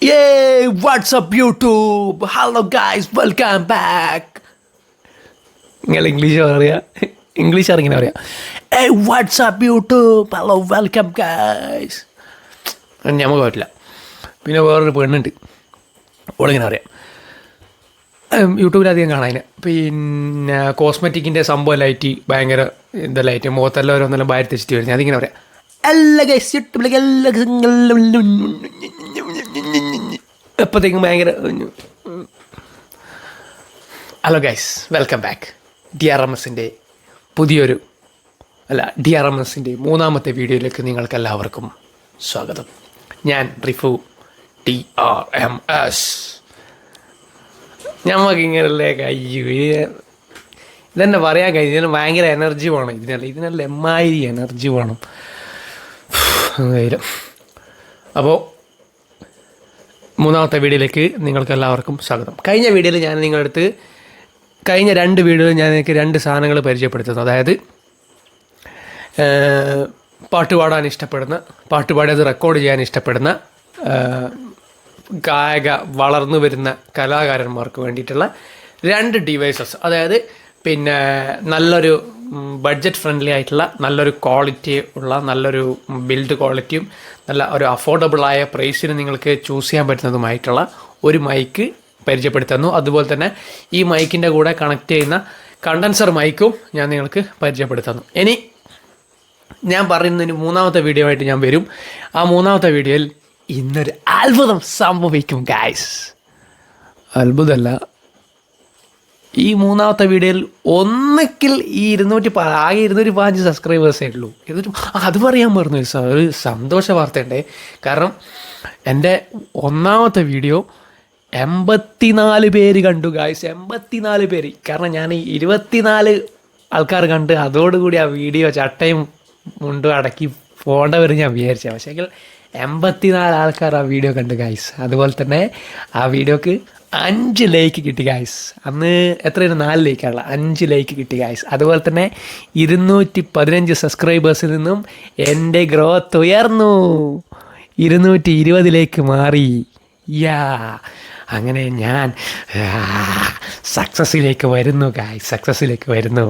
Yay! What's up YouTube? Hello guys, welcome back. നിങ്ങൾ English അറിയാം പറയാം. Hey, what's up YouTube? Hello, welcome guys. നമുക്ക് പറ്റില്ല. പിന്നെ വേറൊരു പെണ്ണുണ്ട്, ഓളിങ്ങനെ അറിയാം. യൂട്യൂബിൽ അധികം കാണാൻ. പിന്നെ കോസ്മെറ്റിക്കിൻ്റെ സംഭവമായിട്ട് ഭയങ്കര എന്തെല്ലായിട്ട് മുഖത്തെല്ലാം ഓരോന്നെല്ലാം ഭാര്യ തെച്ചിട്ട് വരുന്നത് അതിങ്ങനെ പറയാം. എല്ലാ ഗൈസ് യൂട്യൂബിലേക്ക് എപ്പോഴത്തേക്കും ഭയങ്കര. Hello guys, welcome back. DRMSൻ്റെ മൂന്നാമത്തെ വീഡിയോയിലേക്ക് നിങ്ങൾക്ക് എല്ലാവർക്കും സ്വാഗതം. ഞാൻ റിഫു TRMS. ഞമ്മക്കിങ്ങനല്ലേ കഴിയൂ, ഇതെന്നെ പറയാൻ കഴിയും. ഇതിന് ഭയങ്കര എനർജി വേണം. ഇതിനെല്ലാം എമ്മാതിരി എനർജി വേണം. അപ്പോൾ മൂന്നാമത്തെ വീഡിയോയിലേക്ക് നിങ്ങൾക്ക് എല്ലാവർക്കും സ്വാഗതം. കഴിഞ്ഞ വീഡിയോയിൽ ഞാൻ നിങ്ങളടുത്ത് കഴിഞ്ഞ 2 വീഡിയോയിൽ ഞാൻ എനിക്ക് 2 സാധനങ്ങൾ പരിചയപ്പെടുത്തുന്നു. അതായത് പാട്ട് പാടാൻ ഇഷ്ടപ്പെടുന്ന, പാട്ട് പാടിയത് റെക്കോർഡ് ചെയ്യാൻ ഇഷ്ടപ്പെടുന്ന വളർന്നു വരുന്ന കലാകാരന്മാർക്ക് വേണ്ടിയിട്ടുള്ള 2 ഡിവൈസസ്. അതായത് പിന്നെ നല്ലൊരു ബഡ്ജറ്റ് ഫ്രണ്ട്ലി ആയിട്ടുള്ള നല്ലൊരു ക്വാളിറ്റി ഉള്ള നല്ലൊരു ബിൽഡ് ക്വാളിറ്റിയും നല്ല ഒരു അഫോർഡബിളായ പ്രൈസിന് നിങ്ങൾക്ക് ചൂസ് ചെയ്യാൻ പറ്റുന്നതുമായിട്ടുള്ള ഒരു മൈക്ക് പരിചയപ്പെടുത്തുന്നു. അതുപോലെ തന്നെ ഈ മൈക്കിൻ്റെ കൂടെ കണക്ട് ചെയ്യുന്ന കണ്ടൻസർ മൈക്കും ഞാൻ നിങ്ങൾക്ക് പരിചയപ്പെടുത്തുന്നു. ഇനി ഞാൻ പറയുന്നതിന് മൂന്നാമത്തെ വീഡിയോ ആയിട്ട് ഞാൻ വരും. ആ മൂന്നാമത്തെ വീഡിയോയിൽ ഇന്നൊരു അത്ഭുതം സംഭവിക്കും ഗൈസ്. അത്ഭുതമല്ല, ഈ മൂന്നാമത്തെ വീഡിയോയിൽ ഒന്നിക്കിൽ ഈ 215 സബ്സ്ക്രൈബേഴ്സേ ഉള്ളൂ. എന്നിട്ടും അത് പറയാൻ പറഞ്ഞു ഒരു സന്തോഷ വാർത്തയുണ്ട്. കാരണം എൻ്റെ ഒന്നാമത്തെ വീഡിയോ 84 പേര് കണ്ടു ഗായ്സ്. 84 പേര്. കാരണം ഞാൻ 24 ആൾക്കാർ കണ്ട് അതോടുകൂടി ആ വീഡിയോ ചട്ടയും മുണ്ടും അടക്കി പോകേണ്ടവർ ഞാൻ വിചാരിച്ചത്. പക്ഷേ 84 ആൾക്കാർ ആ വീഡിയോ കണ്ടു ഗായ്സ്. അതുപോലെ തന്നെ ആ വീഡിയോക്ക് 5 ലൈക്ക് കിട്ടി ഗായ്സ്. അന്ന് എത്രയാണ്, 4 ലൈക്കാണല്ലോ, 5 ലൈക്ക് കിട്ടി ഗായ്സ്. അതുപോലെ തന്നെ 215 സബ്സ്ക്രൈബേഴ്സിൽ നിന്നും എൻ്റെ ഗ്രോത്ത് ഉയർന്നു, 220 മാറി. അങ്ങനെ ഞാൻ സക്സസ്സിലേക്ക് വരുന്നു ഗായ്സ്, സക്സസ്സിലേക്ക് വരുന്നു.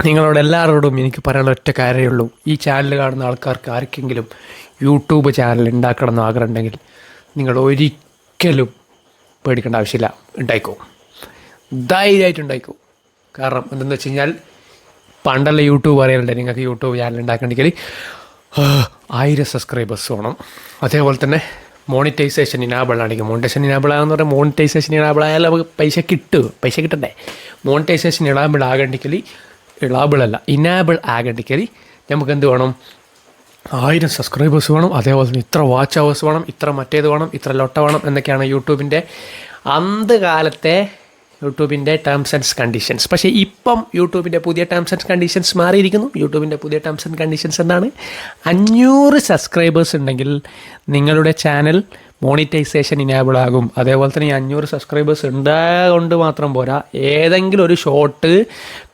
നിങ്ങളോട് എല്ലാവരോടും എനിക്ക് പറയാനുള്ള ഒറ്റ കാര്യമേ ഉള്ളൂ. ഈ ചാനൽ കാണുന്ന ആൾക്കാർക്ക് ആർക്കെങ്കിലും യൂട്യൂബ് ചാനൽ ഉണ്ടാക്കണം എന്ന് ആഗ്രഹം ഉണ്ടെങ്കിൽ നിങ്ങൾ ഒരിക്കലും പേടിക്കേണ്ട ആവശ്യമില്ല, ഉണ്ടായിക്കോ, ധൈര്യമായിട്ട് ഉണ്ടായിക്കോ. കാരണം എന്തെന്ന് വെച്ച് കഴിഞ്ഞാൽ പണ്ടുള്ള യൂട്യൂബ് അറിയാനുണ്ട്, നിങ്ങൾക്ക് യൂട്യൂബ് ചാനൽ ഉണ്ടാക്കണമെങ്കിൽ 1000 സബ്സ്ക്രൈബേഴ്സ് വേണം. അതേപോലെ തന്നെ മോണിറ്റൈസേഷൻ ഇനാബിൾ ആണെങ്കിൽ, മോണിറ്റൈസേഷൻ ഇനാബിൾ ആകുന്ന പറഞ്ഞാൽ മോണിറ്റൈസേഷൻ ഇനാബിൾ ആയാലും നമുക്ക് പൈസ കിട്ടണ്ടേ. മോണിറ്റൈസേഷൻ ഇനാബിൾ ആകണ്ടെങ്കിൽ, ഇനാബിൾ ആകണ്ടെങ്കിൽ നമുക്ക് എന്ത് വേണം, 1000 സബ്സ്ക്രൈബേഴ്സ് വേണം. അതേപോലെ തന്നെ ഇത്ര വാച്ച് അവേഴ്സ് വേണം, ഇത്ര മറ്റേത് വേണം, ഇത്ര ലൊട്ട വേണം എന്നൊക്കെയാണ് യൂട്യൂബിൻ്റെ അന്ത്യകാലത്തെ യൂട്യൂബിൻ്റെ ടേംസ് ആൻഡ് കണ്ടീഷൻസ്. പക്ഷേ ഇപ്പം യൂട്യൂബിൻ്റെ പുതിയ ടേംസ് ആൻഡ് കണ്ടീഷൻസ് മാറിയിരിക്കുന്നു. യൂട്യൂബിൻ്റെ പുതിയ ടേംസ് ആൻഡ് കണ്ടീഷൻസ് എന്താണ്? 500 സബ്സ്ക്രൈബേഴ്സ് ഉണ്ടെങ്കിൽ നിങ്ങളുടെ ചാനൽ മോണിറ്റൈസേഷൻ ഇനാബിൾ ആകും. അതേപോലെ തന്നെ ഈ 500 സബ്സ്ക്രൈബേഴ്സ് ഉണ്ടായതുകൊണ്ട് മാത്രം പോരാ, ഏതെങ്കിലും ഒരു ഷോട്ട്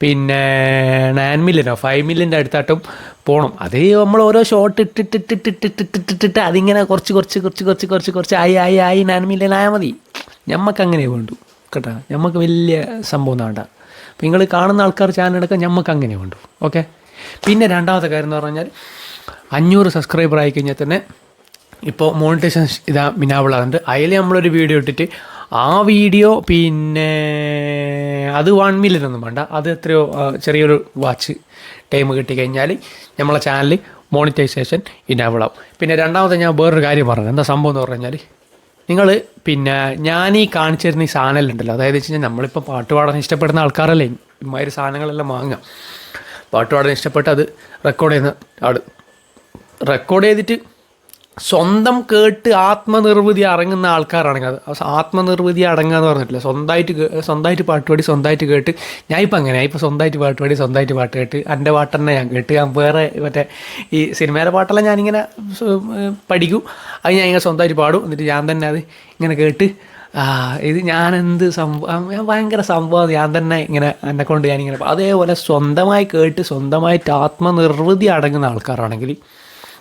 പിന്നെ 9 മില്യനോ 5 മില്യൻ്റെ അടുത്തായിട്ടും പോകണം. അത് നമ്മൾ ഓരോ ഷോട്ട് ഇട്ടിട്ട് അതിങ്ങനെ കുറച്ച് ആയി 9 മില്യൻ ആയാൽ മതി. ഞമ്മക്കങ്ങനെ വേണ്ടു കേട്ടോ. ഞമ്മക്ക് വലിയ സംഭവം വേണ്ട. അപ്പോൾ നിങ്ങൾ കാണുന്ന ആൾക്കാർ ചാനൽ എടുക്കാൻ ഞമ്മക്ക് അങ്ങനെ വേണ്ടു. ഓക്കെ. പിന്നെ രണ്ടാമത്തെ കാര്യം എന്ന് പറഞ്ഞാൽ 500 സബ്സ്ക്രൈബർ ആയി കഴിഞ്ഞാൽ തന്നെ ഇപ്പോൾ മോണിറ്റൈസേഷൻ മിനാബിളാകുന്നുണ്ട്. അതിൽ നമ്മളൊരു വീഡിയോ ഇട്ടിട്ട് ആ വീഡിയോ പിന്നെ അത് 1 മില്യൻ ഒന്നും വേണ്ട, അത് എത്രയോ ചെറിയൊരു വാച്ച് ടൈം കിട്ടിക്കഴിഞ്ഞാൽ നമ്മളെ ചാനൽ മോണിറ്റൈസേഷൻ ഇനാബിളാവും. പിന്നെ രണ്ടാമത്തെ ഞാൻ വേറൊരു കാര്യം പറഞ്ഞു. എന്താ സംഭവം എന്ന് പറഞ്ഞു കഴിഞ്ഞാൽ, നിങ്ങൾ പിന്നെ ഞാൻ ഈ കാണിച്ചു തരുന്ന ഈ സാധനമുണ്ടല്ലോ, അതായത് വെച്ച് കഴിഞ്ഞാൽ നമ്മളിപ്പോൾ പാട്ട് പാടാൻ ഇഷ്ടപ്പെടുന്ന ആൾക്കാരല്ലേ ഇമാതിരി സാധനങ്ങളെല്ലാം വാങ്ങുക. പാട്ട് പാടാൻ ഇഷ്ടപ്പെട്ട് അത് റെക്കോർഡ് ചെയ്യുന്ന റെക്കോർഡ് ചെയ്തിട്ട് സ്വന്തം കേട്ട് ആത്മനിർവൃതി അടങ്ങുന്ന ആൾക്കാരാണെങ്കിൽ, അത് ആത്മനിർവൃതി അടങ്ങുക എന്ന് പറഞ്ഞിട്ടില്ല, സ്വന്തമായിട്ട് പാട്ടുപാടി സ്വന്തമായിട്ട് കേട്ട്. ഞാനിപ്പോൾ അങ്ങനെ ഇപ്പോൾ സ്വന്തമായിട്ട് പാട്ടുപാടി സ്വന്തമായിട്ട് പാട്ട് കേട്ട് എൻ്റെ പാട്ട് തന്നെ ഞാൻ കേട്ട്, ഞാൻ വേറെ മറ്റേ ഈ സിനിമയിലെ പാട്ടെല്ലാം ഞാനിങ്ങനെ പഠിക്കും, അത് ഞാൻ ഇങ്ങനെ സ്വന്തമായിട്ട് പാടും. എന്നിട്ട് ഞാൻ തന്നെ അത് ഇങ്ങനെ കേട്ട് ഇത് ഞാനെന്ത് സംഭവം, ഞാൻ ഭയങ്കര സംഭവം, ഞാൻ തന്നെ ഇങ്ങനെ എന്നെക്കൊണ്ട് ഞാനിങ്ങനെ. അതേപോലെ സ്വന്തമായി കേട്ട് സ്വന്തമായിട്ട് ആത്മനിർവൃതി അടങ്ങുന്ന ആൾക്കാരാണെങ്കിൽ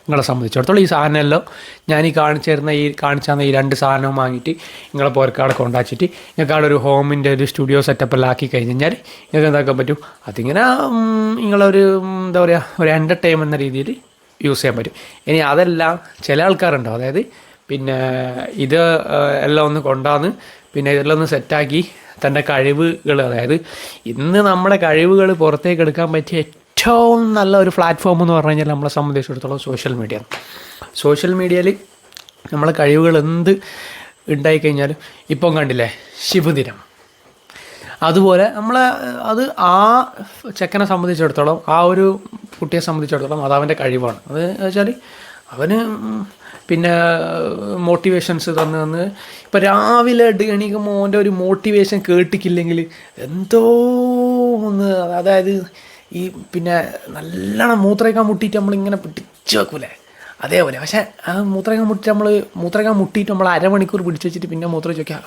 നിങ്ങളെ സംബന്ധിച്ചിടത്തോളം ഈ സാധനമെല്ലാം ഞാൻ ഈ കാണിച്ചു തന്ന ഈ 2 സാധനവും വാങ്ങിയിട്ട് നിങ്ങളെ പോരക്കാടെ കൊണ്ടാച്ചിട്ട് നിങ്ങൾക്ക് അവിടെ ഒരു ഹോമിൻ്റെ ഒരു സ്റ്റുഡിയോ സെറ്റപ്പെല്ലാം ആക്കി കഴിഞ്ഞ് കഴിഞ്ഞാൽ നിങ്ങൾക്ക് എന്താക്കാൻ പറ്റും, അതിങ്ങനെ നിങ്ങളൊരു എന്താ പറയുക ഒരു എൻ്റർടൈൻമെൻ്റ് എന്ന രീതിയിൽ യൂസ് ചെയ്യാൻ പറ്റും. ഇനി അതെല്ലാം ചില ആൾക്കാരുണ്ടോ, അതായത് പിന്നെ ഇത് എല്ലാം ഒന്ന് കൊണ്ടാന്ന് പിന്നെ ഇതെല്ലാം ഒന്ന് സെറ്റാക്കി തൻ്റെ കഴിവുകൾ, അതായത് ഇന്ന് നമ്മുടെ കഴിവുകൾ പുറത്തേക്ക് എടുക്കാൻ പറ്റിയ ഏറ്റവും നല്ല ഒരു പ്ലാറ്റ്ഫോം എന്ന് പറഞ്ഞു കഴിഞ്ഞാൽ നമ്മളെ സംബന്ധിച്ചിടത്തോളം സോഷ്യൽ മീഡിയയിൽ നമ്മളെ കഴിവുകൾ എന്ത് ഉണ്ടായിക്കഴിഞ്ഞാലും ഇപ്പം കണ്ടില്ലേ ശിവദിനം, അതുപോലെ നമ്മളെ അത് ആ ചെക്കനെ സംബന്ധിച്ചിടത്തോളം ആ ഒരു കുട്ടിയെ സംബന്ധിച്ചിടത്തോളം അത് അവൻ്റെ കഴിവാണ്. അത് വെച്ചാൽ അവന് പിന്നെ മോട്ടിവേഷൻസ് തന്ന് ഇപ്പോൾ രാവിലെ എണീക്കുമ്പോൾ മോൻ്റെ ഒരു മോട്ടിവേഷൻ കേട്ടിക്കില്ലെങ്കിൽ എന്തോ ഒന്ന്, അതായത് ഈ പിന്നെ നല്ലോണം മൂത്രയ്ക്കാൻ മുട്ടിയിട്ട് നമ്മളിങ്ങനെ പിടിച്ച് വെക്കൂലേ അതേപോലെ. പക്ഷേ ആ മൂത്രയ്ക്കാൻ മുട്ടിയിട്ട് നമ്മൾ അരമണിക്കൂർ പിടിച്ച് വെച്ചിട്ട് പിന്നെ മൂത്രം ചോദിക്കുക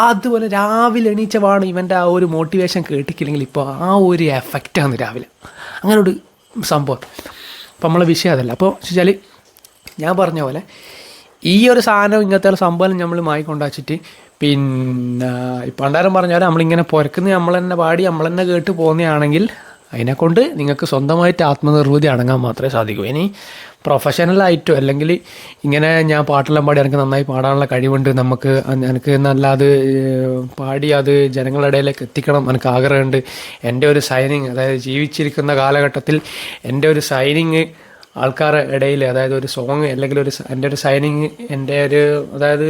അതുപോലെ രാവിലെ എണീച്ച പാട് ഇവൻ്റെ ആ ഒരു മോട്ടിവേഷൻ കേട്ടിക്കില്ലെങ്കിൽ ഇപ്പോൾ ആ ഒരു എഫക്റ്റാണ് രാവിലെ അങ്ങനെ ഒരു സംഭവം. അപ്പോൾ നമ്മളെ വിഷയം അതല്ല. അപ്പോൾ വെച്ചാൽ ഞാൻ പറഞ്ഞ പോലെ ഈ ഒരു സാധനം ഇങ്ങനത്തെ ഒരു സംഭവം നമ്മൾ വാങ്ങിക്കൊണ്ടാച്ചിട്ട് പിന്നെ പണ്ടാരം പറഞ്ഞാൽ നമ്മളിങ്ങനെ പുരക്കുന്ന നമ്മൾ തന്നെ പാടി നമ്മൾ തന്നെ കേട്ട് പോകുന്നതാണെങ്കിൽ അതിനെക്കൊണ്ട് നിങ്ങൾക്ക് സ്വന്തമായിട്ട് ആത്മനിർവൃതി അടങ്ങാൻ മാത്രമേ സാധിക്കൂ. ഇനി പ്രൊഫഷണലായിട്ടോ അല്ലെങ്കിൽ ഇങ്ങനെ ഞാൻ പാട്ടെല്ലാം പാടി എനിക്ക് നന്നായി പാടാനുള്ള കഴിവുണ്ട്, എനിക്ക് നല്ലത് പാടി അത് ജനങ്ങളുടെ ഇടയിലേക്ക് എത്തിക്കണം എനിക്ക് ആഗ്രഹമുണ്ട്, എൻ്റെ ഒരു സൈനിങ്, അതായത് ജീവിച്ചിരിക്കുന്ന കാലഘട്ടത്തിൽ എൻ്റെ ഒരു സൈനിങ് ആൾക്കാരുടെ ഇടയിൽ, അതായത് ഒരു സോങ് അല്ലെങ്കിൽ എൻ്റെ ഒരു സൈനിങ് എൻ്റെ ഒരു, അതായത്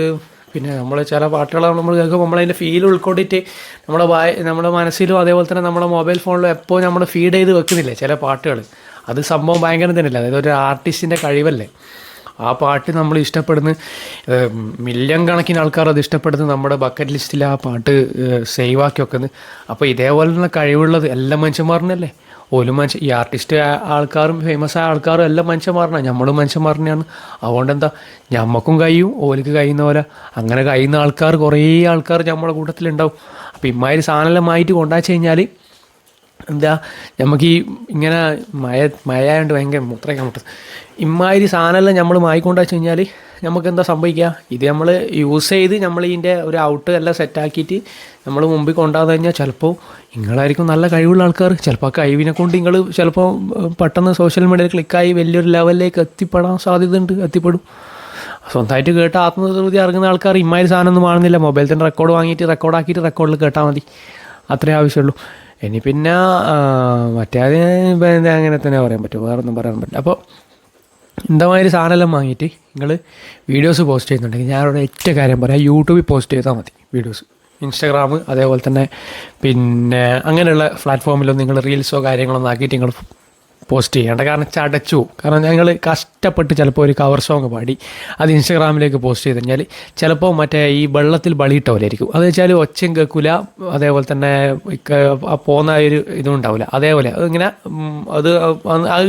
പിന്നെ നമ്മൾ ചില പാട്ടുകൾ നമ്മൾ കേൾക്കുമ്പോൾ നമ്മളതിൻ്റെ ഫീൽ ഉൾക്കൊണ്ടിട്ട് നമ്മുടെ മനസ്സിലും അതേപോലെ തന്നെ നമ്മുടെ മൊബൈൽ ഫോണിലും എപ്പോൾ നമ്മൾ ഫീഡ് ചെയ്ത് വെക്കുന്നില്ലേ ചില പാട്ടുകൾ, അത് സംഭവം ഭയങ്കര തന്നെയല്ല. അതായത് ഒരു ആർട്ടിസ്റ്റിൻ്റെ കഴിവല്ലേ ആ പാട്ട് നമ്മൾ ഇഷ്ടപ്പെടുന്ന മില്യൺ കണക്കിന് ആൾക്കാർ അത് ഇഷ്ടപ്പെടുന്നത് നമ്മുടെ ബക്കറ്റ് ലിസ്റ്റിൽ ആ പാട്ട് സേവ് ആക്കി വെക്കുന്നത്. അപ്പോൾ ഇതേപോലുള്ള കഴിവുള്ളത് എല്ലാ മനുഷ്യന്മാരിനല്ലേ, ഈ ആർട്ടിസ്റ്റ് ആൾക്കാരും ഫേമസ് ആയ ആൾക്കാരും എല്ലാം മനുഷ്യന്മാരനാണ്, നമ്മളും മനുഷ്യന്മാരനെയാണ്. അതുകൊണ്ട് എന്താ ഞമ്മക്കും കഴിയും ഓലിക്ക് കഴിയുന്ന പോലെ അങ്ങനെ കഴിയുന്ന ആൾക്കാർ കുറേ ആൾക്കാർ നമ്മുടെ കൂട്ടത്തിലുണ്ടാവും. അപ്പോൾ ഇമ്മാതിരി സാധനമെല്ലാം മാറ്റി കൊണ്ടാച്ചു കഴിഞ്ഞാൽ എന്താ നമുക്ക് ഈ ഇങ്ങനെ മഴയായതുകൊണ്ട് ഭയങ്കര മൂത്രയ്ക്കാൻ പറ്റും. ഇമ്മാതിരി സാധനമെല്ലാം നമ്മൾ മായിക്കൊണ്ടാച്ചു കഴിഞ്ഞാൽ നമുക്ക് എന്താ സംഭവിക്കുക, ഇത് നമ്മൾ യൂസ് ചെയ്ത് നമ്മൾ ഇതിൻ്റെ ഒരു ഔട്ട് എല്ലാം സെറ്റാക്കിയിട്ട് നമ്മൾ മുമ്പിൽ കൊണ്ടുവന്നു കഴിഞ്ഞാൽ ചിലപ്പോൾ നിങ്ങളായിരിക്കും നല്ല കഴിവുള്ള ആൾക്കാർ, ചിലപ്പോൾ ആ കഴിവിനെ കൊണ്ട് നിങ്ങൾ ചിലപ്പോൾ പെട്ടെന്ന് സോഷ്യൽ മീഡിയയിൽ ക്ലിക്കായി വലിയൊരു ലെവലിലേക്ക് എത്തിപ്പെടാൻ സാധ്യതയുണ്ട്, എത്തിപ്പെടും. സ്വന്തമായിട്ട് കേട്ട് ആത്മനിർവൃതി ഇറങ്ങുന്ന ആൾക്കാർ ഇമ്മാതിരി സാധനം ഒന്നും കാണുന്നില്ല, മൊബൈൽ തന്നെ റെക്കോർഡാക്കിയിട്ട് റെക്കോർഡിൽ കേട്ടാൽ മതി, അത്രേ ആവശ്യമുള്ളൂ. ഇനി പിന്നെ മറ്റേ അങ്ങനെ തന്നെ പറയാൻ പറ്റും, വേറൊന്നും പറയാൻ പറ്റില്ല. അപ്പോൾ ഇന്തമാതിരി സാധനമെല്ലാം വാങ്ങിയിട്ട് നിങ്ങൾ വീഡിയോസ് പോസ്റ്റ് ചെയ്യുന്നുണ്ടെങ്കിൽ ഞാനവിടെ ഒറ്റ കാര്യം പറയാം, യൂട്യൂബിൽ പോസ്റ്റ് ചെയ്താൽ മതി വീഡിയോസ്. ഇൻസ്റ്റാഗ്രാം അതേപോലെ തന്നെ പിന്നെ അങ്ങനെയുള്ള പ്ലാറ്റ്ഫോമിലൊന്നും നിങ്ങൾ റീൽസോ കാര്യങ്ങളൊന്നും ആക്കിയിട്ട് നിങ്ങൾ പോസ്റ്റ് ചെയ്യേണ്ട, കാരണം ചടച്ചു. കാരണം ഞങ്ങൾ കഷ്ടപ്പെട്ട് ചിലപ്പോൾ ഒരു കവർ സോങ് പാടി അത് ഇൻസ്റ്റാഗ്രാമിലേക്ക് പോസ്റ്റ് ചെയ്ത് കഴിഞ്ഞാൽ ചിലപ്പോൾ മറ്റേ ഈ വെള്ളത്തിൽ ബളിയിട്ട പോലെ ആയിരിക്കും, അത് വെച്ചാൽ ഒച്ചയും കേൾക്കില്ല, അതേപോലെ തന്നെ പോകുന്ന ഒരു ഇതും ഉണ്ടാവില്ല. അതേപോലെ ഇങ്ങനെ അത്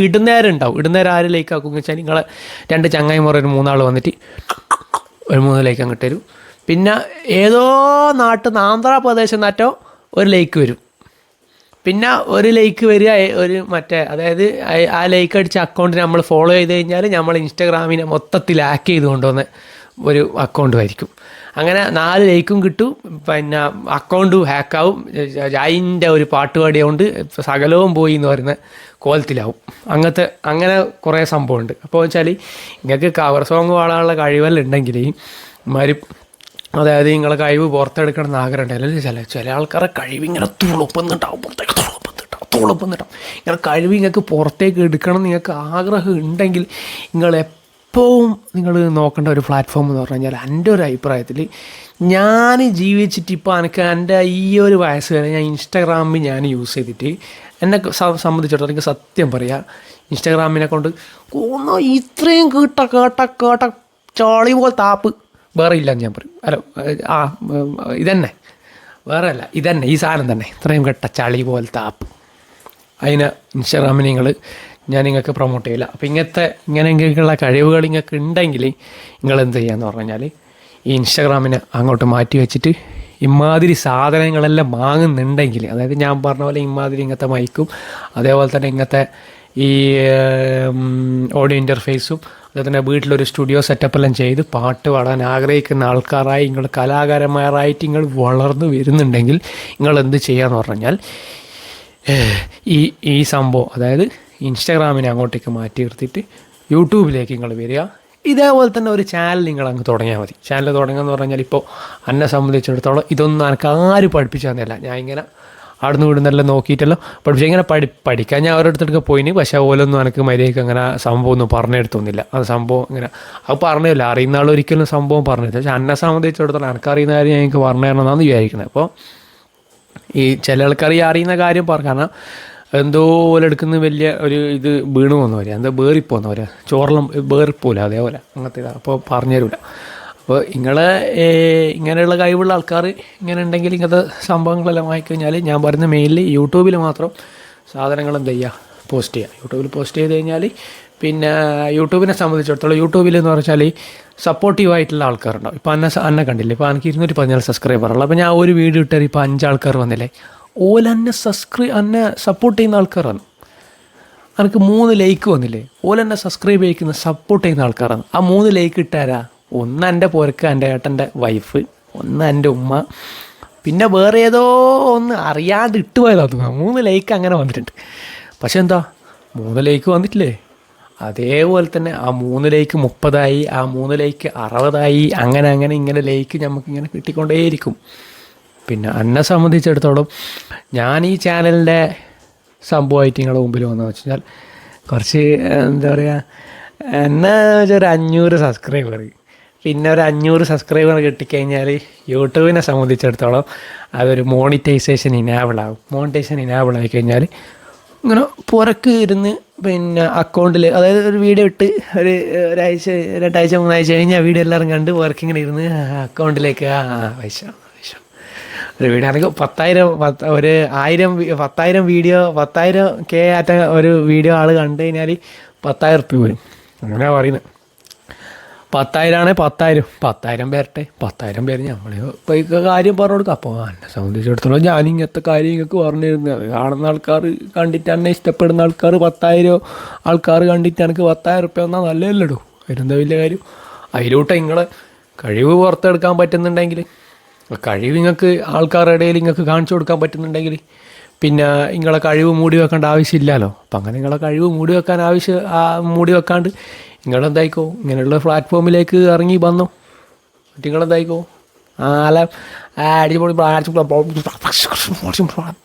ഇടുന്നേരം ഉണ്ടാവും, ഇടുന്നേരം ആര് ലൈക്ക് ആക്കും വെച്ചാൽ നിങ്ങളെ 2 ചങ്ങായിമാർ ഒരു 3 ആൾ വന്നിട്ട് ഒരു 3 ലൈക്ക് അങ്ങോട്ട് വരും. പിന്നെ ഏതോ ആന്ധ്രാപ്രദേശം നാറ്റോ ഒരു ലൈക്ക് വരും, പിന്നെ ഒരു ലൈക്ക് വരിക ഒരു മറ്റേ, അതായത് ആ ലൈക്ക് അടിച്ച അക്കൗണ്ടിനെ നമ്മൾ ഫോളോ ചെയ്ത് കഴിഞ്ഞാൽ നമ്മൾ ഇൻസ്റ്റാഗ്രാമിനെ മൊത്തത്തിൽ ഹാക്ക് ചെയ്ത് കൊണ്ടുവന്ന ഒരു അക്കൗണ്ടുമായിരിക്കും. അങ്ങനെ 4 ലൈക്കും കിട്ടും, പിന്നെ അക്കൗണ്ടും ഹാക്കാവും, അതിൻ്റെ ഒരു പാട്ടുപാടിയ കൊണ്ട് സകലവും പോയി എന്ന് പറയുന്ന കോലത്തിലാവും. അങ്ങനെ കുറേ സംഭവമുണ്ട്. അപ്പോൾ വെച്ചാൽ നിങ്ങൾക്ക് കവർ സോങ് പാടാനുള്ള കഴിവെല്ലാം ഉണ്ടെങ്കിൽ മാതിരി, അതായത് നിങ്ങളെ കഴിവ് പുറത്തെടുക്കണം എന്ന് ആഗ്രഹം ഉണ്ടല്ലോ. ചില ആൾക്കാരെ കഴിവ് ഇങ്ങനെ തുളുപ്പുന്നുണ്ടാവും, പുറത്തേക്ക് തുളുപ്പുന്നുണ്ടാവും. ഇങ്ങനെ കഴിവ് നിങ്ങൾക്ക് പുറത്തേക്ക് എടുക്കണം നിങ്ങൾക്ക് ആഗ്രഹം ഉണ്ടെങ്കിൽ നിങ്ങൾ നോക്കേണ്ട ഒരു പ്ലാറ്റ്ഫോം എന്ന് പറഞ്ഞു കഴിഞ്ഞാൽ എൻ്റെ ഒരു അഭിപ്രായത്തിൽ ഞാൻ ജീവിച്ചിട്ട് ഇപ്പോൾ എൻ്റെ ഈ ഒരു വയസ്സ് വരെ ഞാൻ ഇൻസ്റ്റാഗ്രാമിൽ ഞാൻ യൂസ് ചെയ്തിട്ട് എന്നെ സംബന്ധിച്ചിടത്തോളം എനിക്ക് സത്യം പറയാം, ഇൻസ്റ്റാഗ്രാമിനെ കൊണ്ട് ഇത്രയും കേട്ട ചോളി പോലെ താപ്പ് വേറെ ഇല്ലയെന്ന് ഞാൻ പറയും. ഇതന്നെ വേറെ അല്ല, ഇതന്നെ ഈ സാധനം തന്നെ, ഇത്രയും കെട്ട ചളി പോലത്തെ ആപ്പ്. അതിന് ഇൻസ്റ്റാഗ്രാമിൽ ഞാൻ നിങ്ങൾക്ക് പ്രൊമോട്ട് ചെയ്യില്ല. അപ്പോൾ ഇങ്ങനെയൊക്കെയുള്ള കഴിവുകൾ നിങ്ങൾക്ക് ഉണ്ടെങ്കിൽ നിങ്ങൾ എന്ത് ചെയ്യാന്ന് പറഞ്ഞു കഴിഞ്ഞാൽ ഈ ഇൻസ്റ്റാഗ്രാമിനെ അങ്ങോട്ട് മാറ്റി വെച്ചിട്ട് ഇമാതിരി സാധനങ്ങളെല്ലാം വാങ്ങുന്നുണ്ടെങ്കിൽ, അതായത് ഞാൻ പറഞ്ഞ പോലെ ഇമാതിരി ഇങ്ങനത്തെ മൈക്കും അതേപോലെ തന്നെ ഇങ്ങനത്തെ ഈ ഓഡിയോ ഇൻ്റർഫേസും അതുപോലെ തന്നെ വീട്ടിലൊരു സ്റ്റുഡിയോ സെറ്റപ്പെല്ലാം ചെയ്ത് പാട്ട് പാടാൻ ആഗ്രഹിക്കുന്ന ആൾക്കാരായി നിങ്ങൾ കലാകാരന്മാരായിട്ട് നിങ്ങൾ വളർന്നു വരുന്നുണ്ടെങ്കിൽ നിങ്ങൾ എന്ത് ചെയ്യാന്ന് പറഞ്ഞാൽ ഈ സംഭവം അതായത് ഇൻസ്റ്റാഗ്രാമിനെ അങ്ങോട്ടേക്ക് മാറ്റി നിർത്തിയിട്ട് യൂട്യൂബിലേക്ക് നിങ്ങൾ വരിക. ഇതേപോലെ തന്നെ ഒരു ചാനൽ നിങ്ങൾ അങ്ങ് തുടങ്ങിയാൽ മതി. ചാനൽ തുടങ്ങുകയെന്ന് പറഞ്ഞാൽ ഇപ്പോൾ എന്നെ സംബന്ധിച്ചിടത്തോളം ഇതൊന്നും എനിക്ക് ആരും പഠിപ്പിച്ചു തന്നില്ല. ഞാൻ ഇങ്ങനെ അവിടുന്ന് ഇവിടുന്നെല്ലാം നോക്കിയിട്ടല്ലോ പഠിപ്പിച്ചു. ഇങ്ങനെ പഠിക്കാൻ ഞാൻ അവരുടെ അടുത്തൊക്കെ പോയിന്. പക്ഷേ ഓലൊന്നും എനിക്ക് മര്യാദയ്ക്ക് അങ്ങനെ സംഭവം ഒന്നും പറഞ്ഞെടുത്തൊന്നുമില്ല. അത് സംഭവം ഇങ്ങനെ അത് പറഞ്ഞില്ല. അറിയുന്ന ആളൊരിക്കലും സംഭവം പറഞ്ഞില്ല. പക്ഷേ എന്നെ സംബന്ധിച്ചിടത്തോളം എനിക്കറിയുന്ന കാര്യം ഞാൻ എനിക്ക് പറഞ്ഞു തരണമെന്നാണ് വിചാരിക്കുന്നത്. അപ്പോൾ ഈ ചില ആൾക്കാർ ഈ അറിയുന്ന കാര്യം കാരണം എന്തോ പോലെ എടുക്കുന്ന വലിയ ഒരു ഇത് വീണ് പോകുന്നവരെ എന്തോ ബേറിപ്പോകുന്നവരെ ചോറെല്ലാം ബേറിപ്പോല അതേപോലെ അങ്ങനത്തെ ഇതാണ്. അപ്പോൾ പറഞ്ഞു തരില്ല. അപ്പോൾ ഇങ്ങനെയുള്ള കഴിവുള്ള ആൾക്കാർ ഇങ്ങനെ ഉണ്ടെങ്കിൽ ഇങ്ങനത്തെ സംഭവങ്ങളെല്ലാം വാങ്ങിക്കഴിഞ്ഞാൽ ഞാൻ പറയുന്ന മെയിൻലി യൂട്യൂബിൽ മാത്രം സാധനങ്ങൾ എന്ത് ചെയ്യുക പോസ്റ്റ് ചെയ്യുക. യൂട്യൂബിൽ പോസ്റ്റ് ചെയ്ത് കഴിഞ്ഞാൽ പിന്നെ യൂട്യൂബിനെ സംബന്ധിച്ചിടത്തോളം യൂട്യൂബിൽ എന്ന് പറഞ്ഞാൽ സപ്പോർട്ടീവായിട്ടുള്ള ആൾക്കാരുണ്ടാവും. ഇപ്പോൾ എന്നെ കണ്ടില്ലേ, ഇപ്പോൾ എനിക്ക് 214 സബ്സ്ക്രൈബറുള്ളൂ. അപ്പോൾ ഞാൻ ഒരു വീഡിയോ ഇട്ടാൽ ഇപ്പോൾ 5 ആൾക്കാർ വന്നില്ലേ, എന്നെ സപ്പോർട്ട് ചെയ്യുന്ന ആൾക്കാരാണ്. എനിക്ക് 3 ലൈക്ക് വന്നില്ലേ, എന്നെ സബ്സ്ക്രൈബ് ചെയ്യിക്കുന്ന സപ്പോർട്ട് ചെയ്യുന്ന ആൾക്കാരാണ്. ആ 3 ലൈക്ക് ഇട്ടാരാ? ഒന്ന് എൻ്റെ പോരക്ക് എൻ്റെ ഏട്ടൻ്റെ വൈഫ്, ഒന്ന് എൻ്റെ ഉമ്മ, പിന്നെ വേറെ ഏതോ ഒന്ന് അറിയാണ്ട് ഇട്ടുപോയതാണ്. 3 ലൈക്ക് അങ്ങനെ വന്നിട്ടുണ്ട്. പക്ഷെ എന്താ 3 ലൈക്ക് വന്നിട്ടില്ലേ, അതേപോലെ തന്നെ ആ 3 ലൈക്ക് 30ആയി, ആ 3 ലൈക്ക് 60ആയി, അങ്ങനെ ഇങ്ങനെ ലൈക്ക് നമുക്കിങ്ങനെ കിട്ടിക്കൊണ്ടേയിരിക്കും. പിന്നെ എന്നെ സംബന്ധിച്ചിടത്തോളം ഞാൻ ഈ ചാനലിൻ്റെ സംഭവമായിട്ട് നിങ്ങളുടെ മുമ്പിൽ വന്നതെന്ന് വെച്ച് കഴിഞ്ഞാൽ കുറച്ച് എന്താ പറയുക, എന്നെ ഒരു 500 സബ്സ്ക്രൈബർ, പിന്നെ ഒരു 500 സബ്സ്ക്രൈബർ കിട്ടിക്കഴിഞ്ഞാൽ യൂട്യൂബിനെ സംബന്ധിച്ചിടത്തോളം അതൊരു മോണിറ്റൈസേഷൻ ഇനാബിൾ ആകും. മോണിറ്റൈസേഷൻ ഇനാബിൾ ആയിക്കഴിഞ്ഞാൽ ഇങ്ങനെ പുറക്ക് ഇരുന്ന് പിന്നെ അക്കൗണ്ടിൽ, അതായത് ഒരു വീഡിയോ ഇട്ട് ഒരാഴ്ച 2 ആഴ്ച 3 ആഴ്ച കഴിഞ്ഞാൽ വീഡിയോ എല്ലാവരും കണ്ട് പുറക്ക് ഇങ്ങനെ ഇരുന്ന് അക്കൗണ്ടിലേക്ക് പൈസ ഒരു വീഡിയോ ആണെങ്കിൽ 10,000 വീഡിയോ 10,000K ആറ്റ ഒരു വീഡിയോ ആൾ കണ്ടു കഴിഞ്ഞാൽ 10,000 റുപ്യ വരും. അങ്ങനെയാണ് പറയുന്നത്. 10,000 ആണെങ്കിൽ 10,000 പേരട്ടെ, 10,000 പേര് നമ്മൾ ഇപ്പോൾ ഈ കാര്യം പറഞ്ഞു കൊടുക്കുക. അപ്പോൾ എന്നെ സംബന്ധിച്ചിടത്തോളം ഞാൻ ഇങ്ങനത്തെ കാര്യം നിങ്ങൾക്ക് പറഞ്ഞു തരുന്നത്, കാണുന്ന ആൾക്കാർ കണ്ടിട്ട് എന്നെ ഇഷ്ടപ്പെടുന്ന ആൾക്കാർ 10,000 ആൾക്കാർ കണ്ടിട്ട് എനിക്ക് 10,000 റുപ്യ വന്നാൽ നല്ലതല്ലടോ. അതിനെന്താ വലിയ കാര്യം? അതിലൂടെ നിങ്ങളെ കഴിവ് പുറത്തെടുക്കാൻ പറ്റുന്നുണ്ടെങ്കിൽ, കഴിവ് നിങ്ങൾക്ക് ആൾക്കാരുടെ ഇടയിൽ നിങ്ങൾക്ക് കാണിച്ചു കൊടുക്കാൻ പറ്റുന്നുണ്ടെങ്കിൽ പിന്നെ നിങ്ങളെ കഴിവ് മൂടി വെക്കേണ്ട ആവശ്യമില്ലല്ലോ. അപ്പം അങ്ങനെ നിങ്ങളെ കഴിവ് മൂടി വെക്കാണ്ട് നിങ്ങളെന്തായിക്കോ ഇങ്ങനെയുള്ള പ്ലാറ്റ്ഫോമിലേക്ക് ഇറങ്ങി വന്നോ. നിങ്ങളെന്തായിക്കോ അടിപൊളി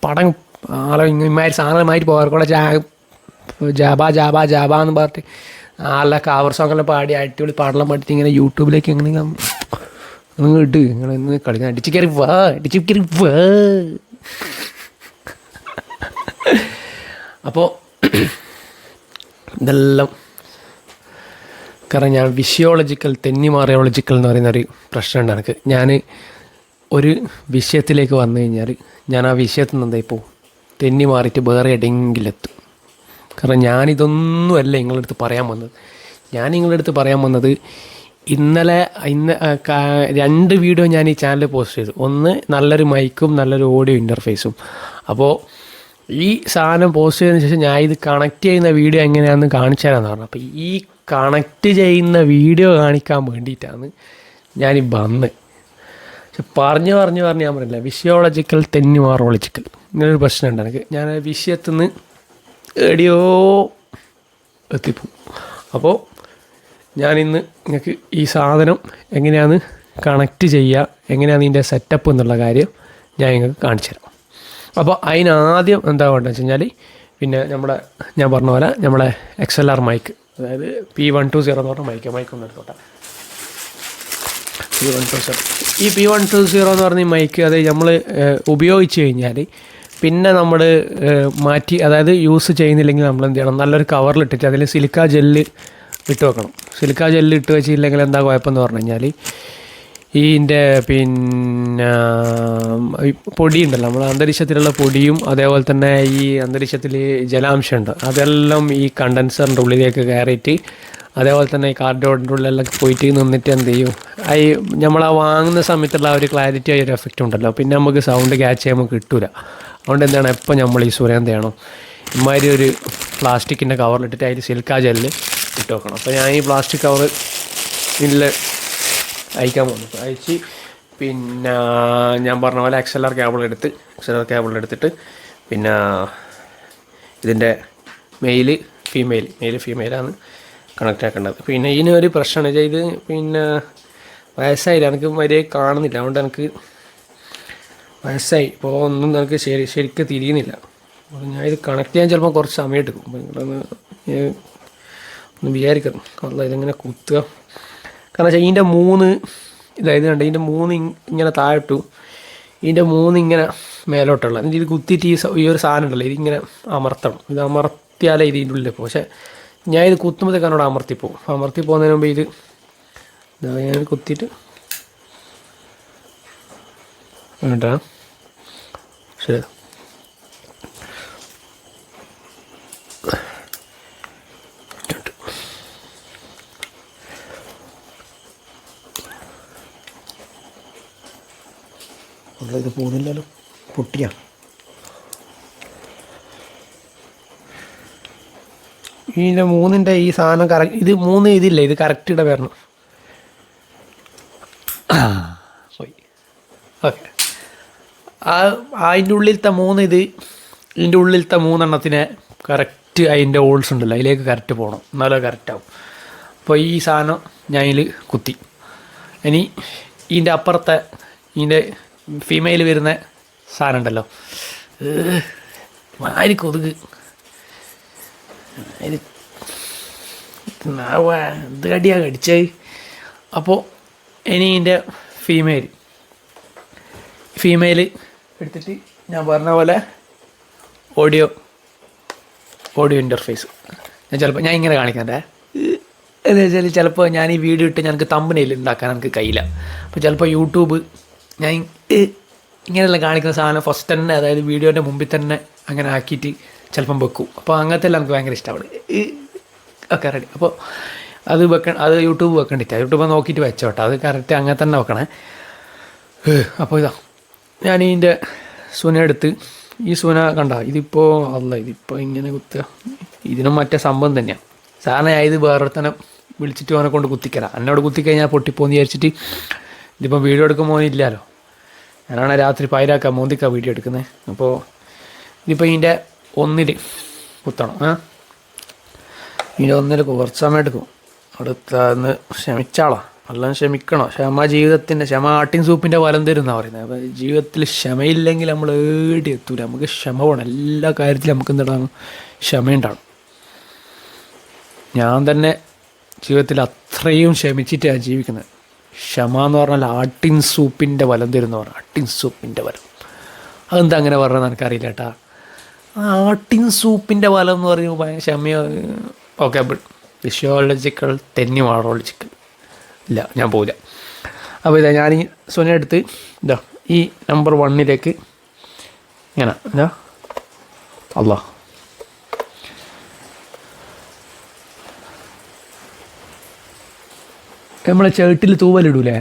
പടം ഇമാതിരി സാധനമായിട്ട് പോകാർക്കൂടെ ജാബ എന്ന് പറഞ്ഞിട്ട് നല്ല കവർ സോങ്ങെല്ലാം പാടി അടിപൊളി പാടെല്ലാം പാടിയിട്ട് ഇങ്ങനെ യൂട്യൂബിലേക്ക് എങ്ങനെ ഇട്ട് നിങ്ങളിന്ന് കളിക്കാൻ അടിച്ചു കയറി വാ. അപ്പോൾ ഇതെല്ലാം കാരണം ഞാൻ തെന്നിമാറിയോളജിക്കൽ എന്ന് പറയുന്നൊരു പ്രശ്നമുണ്ട് എനിക്ക്. ഞാൻ ഒരു വിഷയത്തിലേക്ക് വന്നു കഴിഞ്ഞാൽ ഞാൻ ആ വിഷയത്തിൽ നിന്ന് എന്തായി പോകും, തെന്നി മാറിയിട്ട് വേറെ എവിടെയെങ്കിലെത്തും. കാരണം ഞാനിതൊന്നുമല്ല നിങ്ങളുടെ അടുത്ത് പറയാൻ വന്നത്. ഞാൻ നിങ്ങളുടെ അടുത്ത് പറയാൻ വന്നത് ഇന്ന് 2 വീഡിയോ ഞാൻ ഈ ചാനലിൽ പോസ്റ്റ് ചെയ്തു. ഒന്ന് നല്ലൊരു മൈക്കും നല്ലൊരു ഓഡിയോ ഇൻ്റർഫേസും. അപ്പോൾ ഈ സാധനം പോസ്റ്റ് ചെയ്തതിന് ശേഷം ഞാൻ ഇത് കണക്ട് ചെയ്യുന്ന വീഡിയോ എങ്ങനെയാണെന്ന് കാണിച്ചു തരാമെന്ന് പറഞ്ഞു. അപ്പോൾ ഈ കണക്ട് ചെയ്യുന്ന വീഡിയോ കാണിക്കാൻ വേണ്ടിയിട്ടാണ് ഞാൻ വന്നത്. പക്ഷെ പറഞ്ഞു ഞാൻ പറഞ്ഞില്ല, വിഷയോളജിക്കൽ തെന്നിമാറോളജിക്കൽ ഇങ്ങനൊരു പ്രശ്നമുണ്ട് എനിക്ക്. ഞാൻ വിഷയത്തിൽ നിന്ന് എവിടെയോ എത്തിപ്പോവും. അപ്പോൾ ഞാനിന്ന് നിങ്ങൾക്ക് ഈ സാധനം എങ്ങനെയാണ് കണക്ട് ചെയ്യുക, എങ്ങനെയാണ് ഇതിൻ്റെ സെറ്റപ്പ് എന്നുള്ള കാര്യം ഞാൻ നിങ്ങൾക്ക് കാണിച്ചു തരാം. അപ്പോൾ അതിനാദ്യം എന്താ വേണ്ടതെന്ന് വെച്ച് കഴിഞ്ഞാൽ പിന്നെ ഞാൻ പറഞ്ഞ പോലെ നമ്മളെ XLR മൈക്ക്, അതായത് P120 എന്ന് പറഞ്ഞ മൈക്ക് ഒന്ന് എടുത്തോട്ടെ. P120 ഈ P120 എന്ന് പറഞ്ഞ മൈക്ക് അതായത് നമ്മൾ ഉപയോഗിച്ച് കഴിഞ്ഞാൽ പിന്നെ നമ്മൾ മാറ്റി, അതായത് യൂസ് ചെയ്യുന്നില്ലെങ്കിൽ നമ്മൾ എന്ത് ചെയ്യണം, നല്ലൊരു കവറിലിട്ടിട്ട് അതിൽ സിലിക്ക ജെല്ല് ഇട്ട് വെക്കണം. സിലിക്ക ജെല്ല് ഇട്ട് വെച്ചില്ലെങ്കിൽ എന്താ കുഴപ്പമെന്ന് പറഞ്ഞു കഴിഞ്ഞാൽ ഇതിൻ്റെ പിന്നെ പൊടിയുണ്ടല്ലോ, നമ്മുടെ അന്തരീക്ഷത്തിലുള്ള പൊടിയും അതേപോലെ തന്നെ ഈ അന്തരീക്ഷത്തിൽ ജലാംശമുണ്ട്, അതെല്ലാം ഈ കണ്ടൻസറിൻ്റെ ഉള്ളിലേക്ക് കയറിയിട്ട് അതേപോലെ തന്നെ ഈ കാർഡ്ബോർഡിൻ്റെ ഉള്ളിലെല്ലാം പോയിട്ട് നിന്നിട്ട് എന്ത് ചെയ്യും, ഈ നമ്മളാ വാങ്ങുന്ന സമയത്തുള്ള ആ ഒരു ക്ലാരിറ്റി ആ ഒരു എഫക്റ്റ് ഉണ്ടല്ലോ, പിന്നെ നമുക്ക് സൗണ്ട് ക്യാച്ച് ചെയ്യാൻ നമുക്ക് കിട്ടില്ല. അതുകൊണ്ട് എന്താണ് എപ്പോൾ നമ്മൾ ഈ സുരം എന്ത് ചെയ്യണം, ഇമാതിരി ഒരു പ്ലാസ്റ്റിക്കിൻ്റെ കവറിലിട്ടിട്ട് അതിൽ സിൽക്കാ ജെല്ലിൽ ഇട്ട് വെക്കണം. അപ്പോൾ ഞാൻ ഈ പ്ലാസ്റ്റിക് കവർ ഇതിൽ അയക്കാൻ പോകുന്നു. അയച്ച് പിന്നെ ഞാൻ പറഞ്ഞ പോലെ XLR കേബിൾ എടുത്തിട്ട് പിന്നെ ഇതിൻ്റെ മെയില് ഫീമെയിലാണ് കണക്റ്റ് ആക്കേണ്ടത്. പിന്നെ ഇതിനൊരു പ്രശ്നമാണ് വെച്ചാൽ ഇത് പിന്നെ വയസ്സായില്ല, എനിക്ക് മര്യാദ കാണുന്നില്ല. അതുകൊണ്ട് എനിക്ക് വയസ്സായി ഇപ്പോൾ ഒന്നും എനിക്ക് ശരിക്കും തിരിയുന്നില്ല. അപ്പോൾ ഞാൻ ഇത് കണക്ട് ചെയ്യാൻ ചിലപ്പോൾ കുറച്ച് സമയം എടുക്കും. അപ്പോൾ ഒന്ന് വിചാരിക്കണം അല്ല ഇതിങ്ങനെ കുത്തുക. കാരണം വെച്ചാൽ ഇതിൻ്റെ 3 ഇതായത് കണ്ട് ഇതിൻ്റെ 3 ഇങ്ങനെ താഴട്ടു, ഇതിൻ്റെ 3 ഇങ്ങനെ മേലോട്ടുള്ള എന്നിട്ട് ഇത് കുത്തിയിട്ട് ഈ ഒരു സാധനം ഉണ്ടല്ലോ ഇതിങ്ങനെ അമർത്തണം. ഇത് അമർത്തിയാലേ ഇതിൻ്റെ ഉള്ളിൽ പോകും. പക്ഷേ ഞാൻ ഇത് കുത്തുമ്പോഴത്തേക്ക് എന്നോട് അമർത്തി പോകുന്നതിന് മുമ്പ് ഇത് ഞാൻ കുത്തിയിട്ട് വേണ്ട ശരി ഇത് പോകുന്നില്ലല്ലോ, പൊട്ടിയാ. ഇതിൻ്റെ 3ൻ്റെ ഈ സാധനം കറക്റ്റ് ഇത് 3 ഇതില്ല, ഇത് കറക്റ്റ് ഇവിടെ വരണം. പോയി ഓക്കെ. അതിൻ്റെ ഉള്ളിലത്തെ 3 ഇതിൻ്റെ ഉള്ളിലത്തെ 3 എണ്ണത്തിനെ കറക്റ്റ് അതിൻ്റെ ഹോൾസ് ഉണ്ടല്ലോ അതിലേക്ക് കറക്റ്റ് പോകണം, എന്നാലേ കറക്റ്റാവും. അപ്പോൾ ഈ സാധനം ഞാൻ ഇതിൽ കുത്തി. ഇനി ഇതിൻ്റെ അപ്പുറത്തെ ഇതിൻ്റെ ഫീമെയിൽ വരുന്ന സാധനം ഉണ്ടല്ലോ, ആര് കൊതുക് എന്ത് കടിയാ കടിച്ചത്. അപ്പോൾ ഇനി ഇതിൻ്റെ ഫീമെയിൽ എടുത്തിട്ട് ഞാൻ പറഞ്ഞ പോലെ ഓഡിയോ ഇൻ്റർഫേസ് ഞാൻ ഇങ്ങനെ കാണിക്കണ്ടേ. എന്ന് വെച്ചാൽ ചിലപ്പോൾ ഞാൻ ഈ വീഡിയോ ഇട്ട് ഞങ്ങൾക്ക് തമ്പനെയിൽ ഉണ്ടാക്കാൻ എനിക്ക് കഴിയില്ല. അപ്പോൾ ചിലപ്പോൾ യൂട്യൂബ് ഞാൻ ഇങ്ങനെയുള്ള കാണിക്കുന്ന സാധനം ഫസ്റ്റ് തന്നെ, അതായത് വീഡിയോൻ്റെ മുമ്പിൽ തന്നെ അങ്ങനെ ആക്കിയിട്ട് ചിലപ്പം വെക്കും. അപ്പോൾ അങ്ങനത്തെ എല്ലാം എനിക്ക് ഭയങ്കര ഇഷ്ടമാണ്. Okay ready. അപ്പോൾ അത് യൂട്യൂബ് വെക്കണ്ടില്ല, യൂട്യൂബ് നോക്കിയിട്ട് വെച്ചോട്ടെ, അത് കറക്റ്റ് അങ്ങനെ തന്നെ വെക്കണേ. അപ്പോൾ ഇതാ ഞാൻ ഇതിൻ്റെ സുന എടുത്ത് ഈ സുന കണ്ട ഇതിപ്പോൾ ഇതിപ്പോൾ ഇങ്ങനെ കുത്തുക, ഇതിനും മറ്റേ സംഭവം തന്നെയാണ്. സാറിന് ഞാൻ ഇത് വേറൊരുത്തനെ വിളിച്ചിട്ട് അവനെ കൊണ്ട് കുത്തിക്കല, എന്നോട് കുത്തിക്കഴിഞ്ഞാൽ പൊട്ടിപ്പോന്ന് വിചാരിച്ചിട്ട് ഇതിപ്പോൾ വീഡിയോ എടുക്കുമ്പോൾ ഇല്ലല്ലോ, ഞാനാണ് രാത്രി പൈരാക്ക മോന്തിക്ക വീഡിയോ എടുക്കുന്നത്. അപ്പോൾ ഇതിപ്പോൾ ഇതിൻ്റെ 1 കുത്തണം. ഇതിൻ്റെ 1 കുറച്ച് സമയം എടുക്കും. അടുത്തന്ന് ക്ഷമിച്ചാളാ, എല്ലാം ക്ഷമിക്കണോ. ക്ഷമ ആട്ടിൻ സൂപ്പിൻ്റെ വലം തരുമെന്നാണ് പറയുന്നത്. അപ്പോൾ ജീവിതത്തിൽ ക്ഷമയില്ലെങ്കിൽ നമ്മൾ ഏടി എത്തൂല. നമുക്ക് ക്ഷമ വേണം, എല്ലാ കാര്യത്തിലും നമുക്ക് എന്താണ് ക്ഷമയുണ്ടാകും. ഞാൻ തന്നെ ജീവിതത്തിൽ അത്രയും ക്ഷമിച്ചിട്ടാണ് ജീവിക്കുന്നത്. ക്ഷമ എന്ന് പറഞ്ഞാൽ ആട്ടിൻ സൂപ്പിൻ്റെ വലം തരുമെന്ന് പറഞ്ഞാൽ, ആട്ടിൻ സൂപ്പിൻ്റെ വലം. അതെന്താ അങ്ങനെ പറഞ്ഞതെന്ന് എനിക്കറിയില്ല കേട്ടാ. ആട്ടിൻ സൂപ്പിൻ്റെ വലം എന്ന് പറയുമ്പോൾ ഭയങ്കര ക്ഷമയോ. ഓക്കെ, ഫിസിയോളജിക്കൽ തെന്നി ഇല്ല, ഞാൻ പോവില്ല. അപ്പോൾ ഇതാ ഞാൻ ഈ സുന എടുത്ത് ഇതാ ഈ നമ്പർ 1 ഇങ്ങനെ ഇതാ അല്ലാ നമ്മളെ ചേട്ടിൽ തൂവലിടൂലേ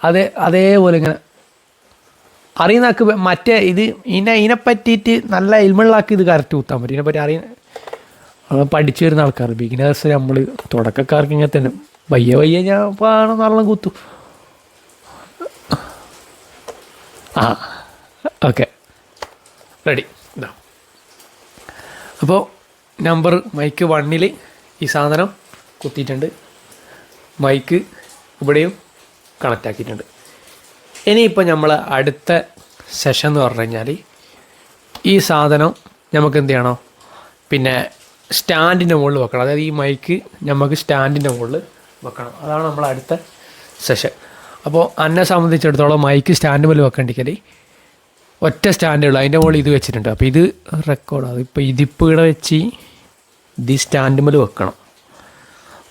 അതേപോലെ ഇങ്ങനെ അറിയുന്നക്ക് മറ്റേ ഇതിനെ പറ്റിയിട്ട് നല്ല ഇൽമുള്ളാക്കി ഇത് കറക്റ്റ് കുത്താൻ പറ്റും. ഇതിനെപ്പറ്റി പഠിച്ചു വരുന്ന ആൾക്കാർ, ബിഗിനേഴ്സ്, നമ്മൾ തുടക്കക്കാർക്ക് ഇങ്ങനെ തന്നെ വയ്യ ഞാൻ പാണം നല്ല കുത്തു. Okay ready. ഇതാ അപ്പോൾ നമ്പർ മൈക്ക് 1 ഈ സാധനം കുത്തിയിട്ടുണ്ട്, മൈക്ക് ഇവിടെയും കണക്റ്റ് ആക്കിയിട്ടുണ്ട്. ഇനിയിപ്പോൾ നമ്മൾ അടുത്ത സെഷൻ എന്ന് പറഞ്ഞു കഴിഞ്ഞാൽ ഈ സാധനം നമുക്ക് എന്ത് ചെയ്യണം, പിന്നെ സ്റ്റാൻഡിൻ്റെ മുകളിൽ വെക്കണം. അതായത് ഈ മൈക്ക് നമുക്ക് സ്റ്റാൻഡിൻ്റെ മുകളിൽ വെക്കണം. അതാണ് നമ്മൾ അടുത്ത സെഷൻ. അപ്പോൾ എന്നെ സംബന്ധിച്ചിടത്തോളം മൈക്ക് സ്റ്റാൻഡ് മുകളിൽ വെക്കേണ്ടിക്കൽ ഒറ്റ സ്റ്റാൻഡേ ഉള്ളൂ, അതിൻ്റെ മുകളിൽ ഇത് വെച്ചിട്ടുണ്ട്. അപ്പോൾ ഇത് റെക്കോർഡാണ്. ഇപ്പോൾ ഇവിടെ വെച്ച് ഇത് സ്റ്റാൻഡ് മുകളിൽ വെക്കണം.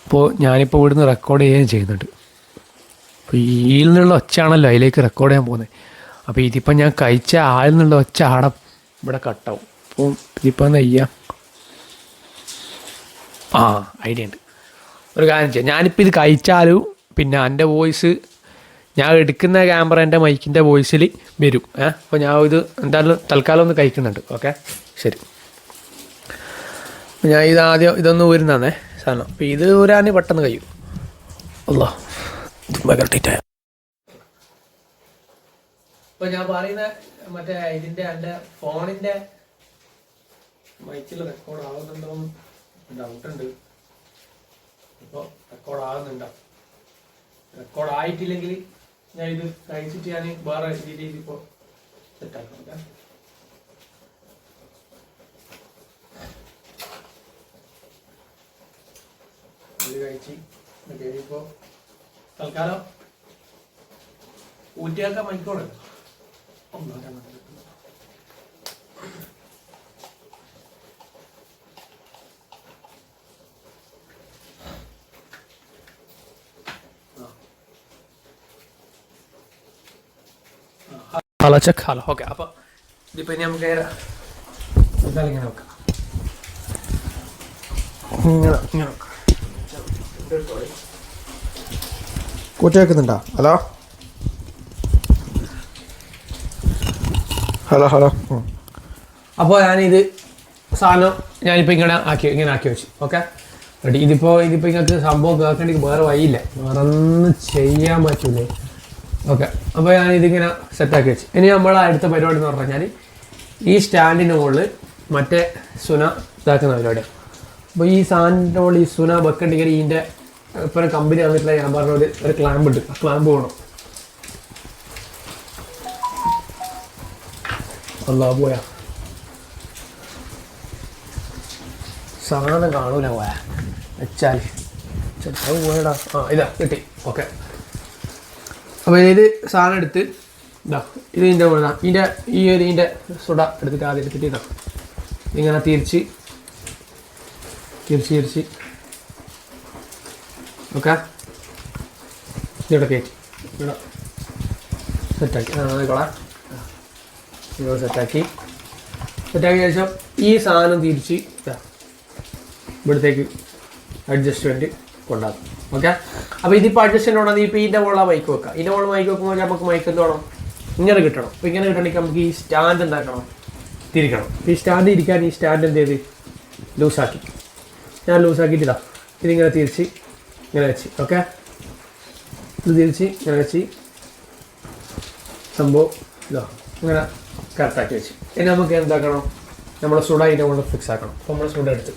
അപ്പോൾ ഞാനിപ്പോൾ ഇവിടുന്ന് റെക്കോർഡ് ചെയ്യുകയും ചെയ്യുന്നുണ്ട്. അപ്പോൾ ഇതിൽ നിന്നുള്ള ഒച്ചയാണല്ലോ അതിലേക്ക് റെക്കോർഡ് ചെയ്യാൻ പോകുന്നത്. അപ്പോൾ ഇതിപ്പോൾ ഞാൻ കഴിച്ച ആളിൽ നിന്നുള്ള ഒച്ച ആടെ ഇവിടെ കട്ടാവും. അപ്പോൾ ഇതിപ്പോൾ എന്താ ചെയ്യുക, ഐഡിയ ഉണ്ട്. ഒരു കാര്യം ചെയ്യാം, ഞാനിപ്പോൾ ഇത് കഴിച്ചാലും പിന്നെ എൻ്റെ വോയിസ് ഞാൻ എടുക്കുന്ന ക്യാമറ എൻ്റെ മൈക്കിൻ്റെ വോയിസിൽ വരും. അപ്പോൾ ഞാൻ ഇത് എന്തായാലും തൽക്കാലം ഒന്ന് കഴിക്കുന്നുണ്ട്. ഓക്കെ ശരി. ഞാൻ ഇതാദ്യം ഇതൊന്ന് ഊരുന്നേ സാധനം. അപ്പം ഇത് ഊരാൻ പെട്ടെന്ന് കഴിയും. അല്ലോ ഭയങ്കര. ഇപ്പം ഞാൻ പറയുന്ന മറ്റേ ഇതിൻ്റെ എൻ്റെ ഫോണിൻ്റെ മൈക്കിൽ റെക്കോർഡ് ആവുന്നുണ്ടോന്ന് ഡൗട്ടുണ്ട്. ഇപ്പോൾ റെക്കോർഡ് ആകുന്നുണ്ടോ? റെക്കോർഡ് ആയിട്ടില്ലെങ്കിൽ ഞാൻ ഇത് കഴിച്ചിട്ട് ഞാൻ വേറെ രീതിയിൽ ഇപ്പോൾ സെറ്റാക്കാം. ഓക്കെ, ഇത് കഴിച്ച് കഴിഞ്ഞിപ്പോൾ തൽക്കാലം ഊറ്റിയാക്കാൻ മൈക്കോടെ ഹലോ ചെക്ക്. Hello, okay. അപ്പോൾ ഇതിപ്പോൾ ഇനി നമുക്ക് എന്തായാലും ഇങ്ങനെ നോക്കാം. ഇങ്ങനെ നോക്കാം. കൂട്ടി വെക്കുന്നുണ്ടോ? Hello hello hello. അപ്പോൾ ഞാനിത് സാധനം ഞാനിപ്പോൾ ഇങ്ങനെ ആക്കി വെച്ചു. Okay, ready. ഇതിപ്പോൾ നിങ്ങൾക്ക് സംഭവം കേൾക്കണമെങ്കിൽ വേറെ വഴിയില്ല, വേറെ ഒന്നും ചെയ്യാൻ പറ്റൂലേ. ഓക്കെ, അപ്പോൾ ഞാനിതിങ്ങനെ സെറ്റാക്കി വെച്ചു. ഇനി നമ്മൾ അടുത്ത പരിപാടി എന്ന് പറഞ്ഞു കഴിഞ്ഞാൽ ഈ സ്റ്റാൻഡിൻ്റെ മുകളിൽ മറ്റേ സുന ഇതാക്കുന്ന പരിപാടിയാണ്. അപ്പോൾ ഈ സാധനത്തിൻ്റെ മുകളിൽ ഈ സുന വെക്കണ്ടെങ്കിൽ ഇതിൻ്റെ ഇപ്പോൾ കമ്പനി വന്നിട്ടില്ല. ഞാൻ പറഞ്ഞ ഒരു ക്ലാമ്പ് ഉണ്ട്, ആ ക്ലാമ്പ് വേണം. അല്ലാ പോയാ സാധനം കാണൂല പോയാ വെച്ചാൽ പോയടാ. ഇതാ കിട്ടി. ഓക്കെ, അപ്പോൾ ഇത് സാധനം എടുത്ത് ഇതാ ഇത് ഇതിൻ്റെ മുകളിൽ ഇതിൻ്റെ സുട എടുത്തിട്ട് ആദ്യം എടുത്തിട്ട് ഇതാ ഇങ്ങനെ തിരിച്ച് ഓക്കെ ഇവിടെ കയറ്റി ഇവിടെ സെറ്റാക്കി. ഇവിടെ സെറ്റാക്കി ശേഷം ഈ സാധനം തിരിച്ച് ഇവിടത്തേക്ക് അഡ്ജസ്റ്റ്മെൻറ്റ് കൊണ്ടാകും. ഓക്കെ, അപ്പോൾ ഇതിപ്പോൾ അഡ്ജസ്റ്റ്മെൻറ്റ് വേണം. ഇപ്പോൾ ഇതിൻ്റെ മുകളിൽ മൈക്ക് വെക്കാം. ഇതിൻ്റെ മുകളിൽ മൈക്ക് വെക്കുമ്പോൾ നമുക്ക് മൈക്ക് എന്ത് വേണം? ഇങ്ങനെ കിട്ടണം. അപ്പോൾ ഇങ്ങനെ കിട്ടണമെങ്കിൽ നമുക്ക് ഈ സ്റ്റാൻഡ് എന്താക്കണം? തിരിക്കണം. ഈ സ്റ്റാൻഡ് ഇരിക്കാൻ ഈ സ്റ്റാൻഡ് എന്ത് ചെയ്ത് ലൂസാക്കി. ഞാൻ ലൂസാക്കിയിട്ടില്ല. ഇതിങ്ങനെ തിരിച്ച് ഇങ്ങനെ വെച്ച്. ഓക്കെ, ഇത് തിരിച്ച് ഇങ്ങനെ വെച്ച് സംഭവം ഇതാ ഇങ്ങനെ കറക്റ്റാക്കി വെച്ച്. ഇനി നമുക്ക് എന്താക്കണം? നമ്മളെ സുഡ ഇതിൻ്റെ മുകളിൽ ഫിക്സ് ആക്കണം. അപ്പോൾ നമ്മൾ സുഡ എടുത്ത്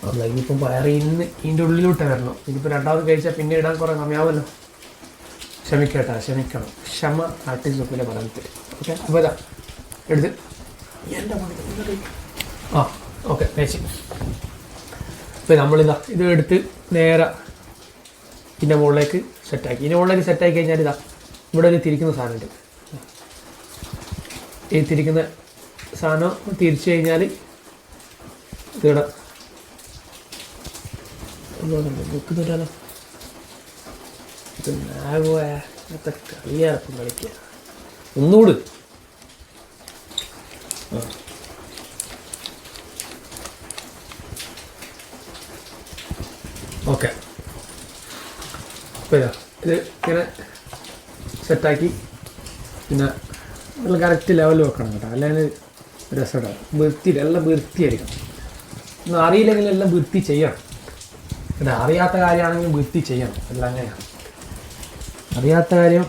അല്ല ഇനിയിപ്പം വയറിന്ന് ഇതിൻ്റെ ഉള്ളിലോട്ട് വരണം. ഇനിയിപ്പോൾ രണ്ടാമത് കഴിച്ചാൽ പിന്നെ ഇടാൻ കുറേ സമയമാവല്ലോ. ക്ഷമിക്കണം. ക്ഷമ ആർട്ടിസ്റ്റൊക്കെ പറയാൻ. ഓക്കെ, അപ്പോൾ ഇതാ എടുത്ത് എൻ്റെ ഓക്കെ കഴിച്ച്. അപ്പോൾ നമ്മളിതാ ഇത് എടുത്ത് നേരെ ഇതിൻ്റെ മുകളിലേക്ക് സെറ്റാക്കി. ഇതിൻ്റെ മുകളിലേക്ക് സെറ്റാക്കി കഴിഞ്ഞാൽ ഇതാ ഇവിടെ ഒരു തിരിക്കുന്ന സാധനമുണ്ട്. ഈ തിരിക്കുന്ന സാധനം തിരിച്ചു കഴിഞ്ഞാൽ ഇതിവിടെ വെക്കുന്നുണ്ടല്ലോ. ഇത് നാഗത്തെ കളിയാപ്പം കളിക്കുക. ഒന്നുകൂട് ഓക്കെ. അപ്പോൾ ഇത് ഇങ്ങനെ സെറ്റാക്കി പിന്നെ നമ്മൾ കറക്റ്റ് ലെവലിൽ വെക്കണം കേട്ടോ. അല്ലെങ്കിൽ രസമുണ്ടാകും. എല്ലാം വൃത്തിയായിരിക്കണം. ഒന്നും അറിയില്ലെങ്കിൽ എല്ലാം വൃത്തി ചെയ്യണം. പിന്നെ അറിയാത്ത കാര്യമാണെങ്കിൽ വൃത്തി ചെയ്യണം. എല്ലാം അങ്ങനെയാണ്. അറിയാത്ത കാര്യം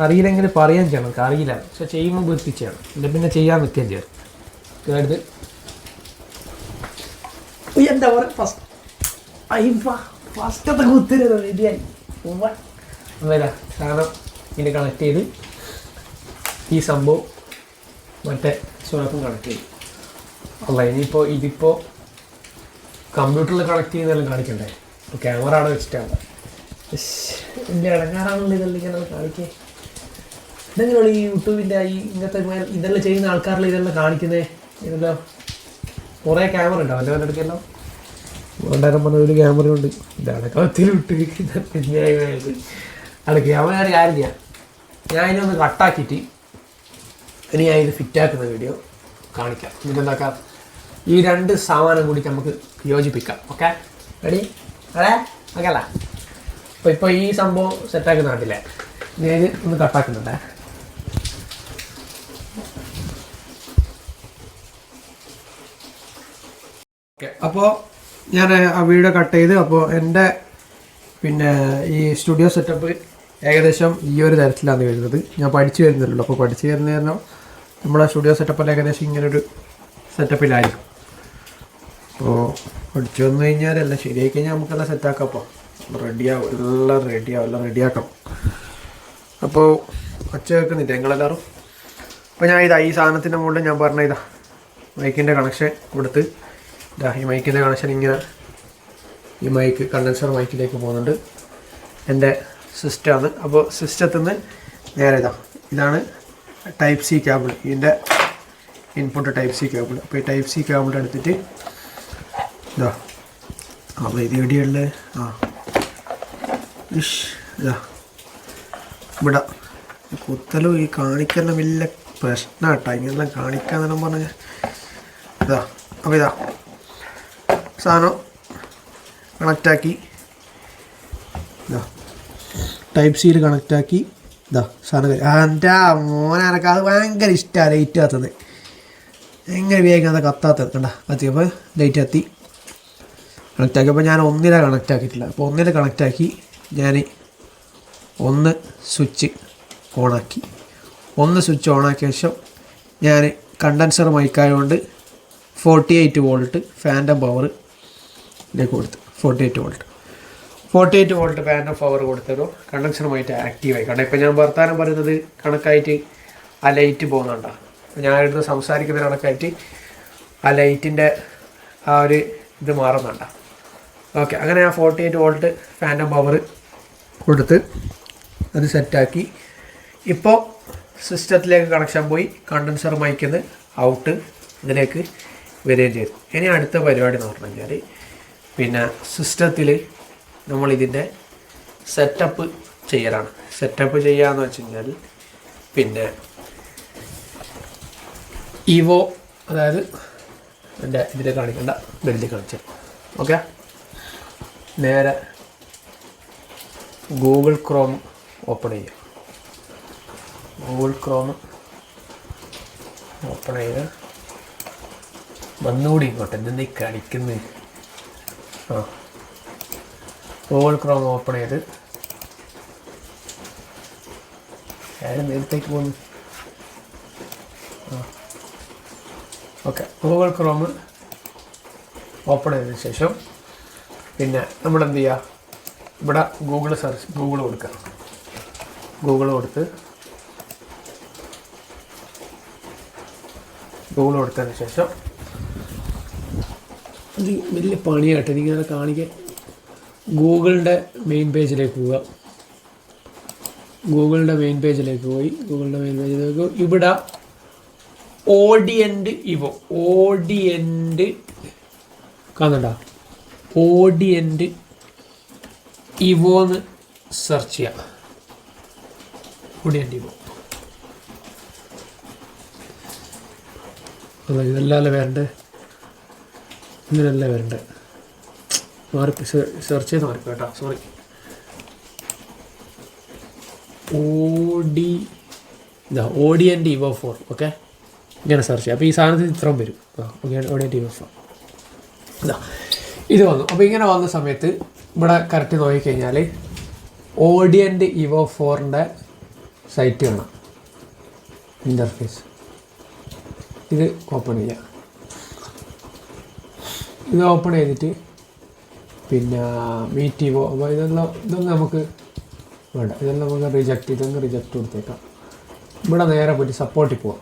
അറിയില്ലെങ്കിൽ പറയാൻ ചെയ്യണം. നമുക്ക് അറിയില്ല, പക്ഷെ ചെയ്യുമ്പോൾ വൃത്തി ചെയ്യണം. എന്നിട്ട് പിന്നെ ചെയ്യാൻ നിൽക്കുകയും ചെയ്യണം. ഇതെടുത്ത് എന്താ പറയുക ഫസ്റ്റത്തെ കുത്തിരി റെഡിയായി. അല്ല സാധനം ഇതിനെ കണക്ട് ചെയ്ത് ഈ സംഭവം മറ്റേ സുനക്കും കണക്ട് ചെയ്തു. അല്ല ഇനിയിപ്പോൾ ഇതിപ്പോൾ കമ്പ്യൂട്ടറിൽ കണക്ട് ചെയ്യുന്നതെല്ലാം കാണിക്കണ്ടേ? ഇപ്പോൾ ക്യാമറ അവിടെ വെച്ചിട്ടാണ്. വലിയ ഇടങ്ങാറാണല്ലോ ഇതെല്ലാം ഇങ്ങനെ കാണിക്കേ. ഇതെങ്ങനെയുള്ള ഈ യൂട്യൂബിൻ്റെ ഈ ഇങ്ങനത്തെ ഇതെല്ലാം ചെയ്യുന്ന ആൾക്കാരിൽ ഇതെല്ലാം കാണിക്കുന്നത്? ഇതെല്ലാം കുറേ ക്യാമറ ഉണ്ടാവും അല്ലേ അവരുടെ അടുക്കെല്ലാം? രണ്ടായിരം പറഞ്ഞ ഒരു ക്യാമറ ഉണ്ട്. ഇതാണ് കത്തിലിട്ട് അവിടെ ക്യാമറ കാര്യം ചെയ്യാം. ഞാൻ ഇതിനൊന്ന് കട്ടാക്കിയിട്ട് ഇനി ഞാൻ ഇത് ഫിറ്റാക്കുന്ന വീഡിയോ കാണിക്കാം. എന്നിട്ട് എന്താക്കാം, ഈ രണ്ട് സാമാനം കൂടി നമുക്ക് യോജിപ്പിക്കാം. Okay, ready? അതെ, ഓക്കെ അല്ല? ഇപ്പോൾ ഈ സംഭവം സെറ്റാക്കുന്ന കണ്ടില്ലേ? ഞാൻ ഇത് ഒന്ന് കട്ടാക്കുന്നുണ്ടേ. ഓക്കെ, അപ്പോൾ ഞാൻ ആ വീഡിയോ കട്ട് ചെയ്ത് അപ്പോൾ എൻ്റെ പിന്നെ ഈ സ്റ്റുഡിയോ സെറ്റപ്പ് ഏകദേശം ഈ ഒരു തരത്തിലാണ് വരുന്നത്. ഞാൻ പഠിച്ചു വരുന്നുള്ളൂ. അപ്പോൾ പഠിച്ചു വരുന്നതിനോ നമ്മുടെ സ്റ്റുഡിയോ സെറ്റപ്പെല്ലാം ഏകദേശം ഇങ്ങനൊരു സെറ്റപ്പിലായിരിക്കും. അപ്പോൾ പഠിച്ചു വന്നു കഴിഞ്ഞാൽ എല്ലാം ശരിയായി കഴിഞ്ഞാൽ നമുക്കെല്ലാം സെറ്റാക്കാം. അപ്പോൾ റെഡിയാവും, എല്ലാം റെഡിയാക്കണം. അപ്പോൾ ഒച്ച വെക്കുന്നില്ല നിങ്ങളെല്ലാവരും. അപ്പോൾ ഞാൻ ഈ സാധനത്തിൻ്റെ മുകളിൽ ഞാൻ പറഞ്ഞ മൈക്കിൻ്റെ കണക്ഷൻ കൊടുത്ത് ഈ മൈക്കിൻ്റെ കണക്ഷൻ ഇങ്ങനെ ഈ മൈക്ക് കണ്ടൻസർ മൈക്കിലേക്ക് പോകുന്നുണ്ട്. എൻ്റെ സിസ്റ്റമാണ്. അപ്പോൾ സിസ്റ്റത്തിൽ നിന്ന് നേരെ ഇതാണ് ടൈപ്പ് സി കേബിൾ, ഇതിൻ്റെ ഇൻപുട്ട് ടൈപ്പ് സി കേബിൾ. അപ്പോൾ ഈ ടൈപ്പ് സി കേബിൾ എടുത്തിട്ട് അപ്പോൾ ഇത് എവിടെയുള്ള ഇവിടെ കുത്തലും ഈ കാണിക്കുന്ന വലിയ പ്രശ്നമാട്ടോ. ഇങ്ങനെല്ലാം കാണിക്കാന്നെല്ലാം പറഞ്ഞാൽ അപ്പോൾ സാധനം കണക്റ്റാക്കി ടൈപ്പ് സിയിൽ കണക്റ്റാക്കി സാധനം എൻ്റെ മോനക്ക് അത് ഭയങ്കര ഇഷ്ടമാണ്. ലൈറ്റ് കത്തത് എങ്ങനെ വേഗം കത്താത്തത് കണ്ട കത്തിയപ്പോൾ ലൈറ്റ് കത്തി കണക്റ്റാക്കിയപ്പോൾ ഞാൻ ഒന്നിലാണ് കണക്റ്റാക്കിയിട്ടില്ല. അപ്പോൾ ഒന്നിൽ കണക്റ്റാക്കി ഞാൻ ഒന്ന് സ്വിച്ച് ഓണാക്കി. സ്വിച്ച് ഓണാക്കിയ ശേഷം ഞാൻ കണ്ടൻസർ മൈക്കായതുകൊണ്ട് 48 വോൾട്ട് ഫാൻറ്റം പവറിലേക്ക് കൊടുത്ത് 48 വോൾട്ട് ഫാൻറ്റം പവർ കൊടുത്തപ്പോൾ കണ്ടൻസർ മൈറ്റ് ആക്റ്റീവായി. കാരണം ഇപ്പോൾ ഞാൻ വർത്താനം പറയുന്നത് കണക്കായിട്ട് ആ ലൈറ്റ് പോകുന്നുണ്ടോ, ഞാനിരുന്ന് സംസാരിക്കുന്ന കണക്കായിട്ട് ആ ലൈറ്റിൻ്റെ ആ ഒരു ഇത് മാറുന്നുണ്ടോ. ഓക്കെ, അങ്ങനെ ഞാൻ 48 വോൾട്ട് ഫാൻറ്റം പവർ കൊടുത്ത് അത് സെറ്റാക്കി. ഇപ്പോൾ സിസ്റ്റത്തിലേക്ക് കണക്ഷൻ പോയി, കണ്ടൻസർ മൈക്കിന്ന് ഔട്ട് ഇതിലേക്ക് വരികയും ചെയ്തു. ഇനി അടുത്ത പരിപാടി എന്ന് പറഞ്ഞു കഴിഞ്ഞാൽ പിന്നെ സിസ്റ്റത്തിൽ നമ്മളിതിൻ്റെ സെറ്റപ്പ് ചെയ്യലാണ്. സെറ്റപ്പ് ചെയ്യാന്ന് വെച്ച് കഴിഞ്ഞാൽ പിന്നെ ഇവോ, അതായത് എൻ്റെ ഇതിൽ കാണിക്കേണ്ട ബെല്ലിൽ കാണിച്ചു. ഓക്കെ, നേരെ ഗൂഗിൾ ക്രോം ഓപ്പൺ ചെയ്യുക. ഗൂഗിൾ ക്രോം ഓപ്പൺ ചെയ്ത് വന്നുകൂടി ഇങ്ങോട്ട് എന്തെന്നീ കാണിക്കുന്നത്. ഗൂഗിൾ ക്രോം ഓപ്പൺ ചെയ്ത് നേരത്തേക്ക് പോകുന്നു. ഓക്കെ, ഗൂഗിൾ ക്രോം ഓപ്പൺ ചെയ്തതിന് ശേഷം പിന്നെ നമ്മളെന്ത് ചെയ്യുക, ഇവിടെ ഗൂഗിൾ കൊടുക്കുക. ഗൂഗിൾ കൊടുത്തതിന് ശേഷം ഇത് വലിയ പണിയായിട്ട് എനിക്കിങ്ങനെ കാണിക്കാൻ ഗൂഗിളിൻ്റെ മെയിൻ പേജിലേക്ക് പോവുക. ഗൂഗിളിൻ്റെ മെയിൻ പേജിലേക്ക് ഇവിടെ ഓഡിയൻ്റ് കാണണ്ട, ഓഡിയൻ്റ് ഇവോന്ന് സെർച്ച് ചെയ്യാം. ഓഡിയൻ്റ് ഇവോ ഇതല്ലല്ലേ വരണ്ടേ, ഇങ്ങനല്ലേ വരണ്ടേ, സെർച്ച് ചെയ്ത് മാറിപ്പോ കേട്ടോ, സോറി. ഓഡിയൻ്റ് ഇവോ 4. ഓക്കെ, ഇങ്ങനെ സെർച്ച് ചെയ്യാം. അപ്പോൾ ഈ സാധനത്തിന് ഇത്രയും വരും. ഓഡിയൻ്റ് ഇവോ 4 ഇത് വന്നു. അപ്പോൾ ഇങ്ങനെ വന്ന സമയത്ത് ഇവിടെ കറക്റ്റ് നോക്കിക്കഴിഞ്ഞാൽ ഓഡിയൻ്റ് ഇവോ 4ൻ്റെ സൈറ്റ് കാണാം, ഇൻ്റർഫേസ്. ഇത് ഓപ്പൺ ചെയ്യാം. ഇത് ഓപ്പൺ ചെയ്തിട്ട് പിന്നെ മീറ്റ് ഇവോ, അപ്പോൾ ഇതൊന്നും നമുക്ക് വേണ്ട, ഇതെല്ലാം നമുക്ക് ഇതൊന്ന് റിജക്റ്റ് കൊടുത്തേക്കാം. ഇവിടെ നേരെ പോയിട്ട് സപ്പോർട്ടിൽ പോവാം.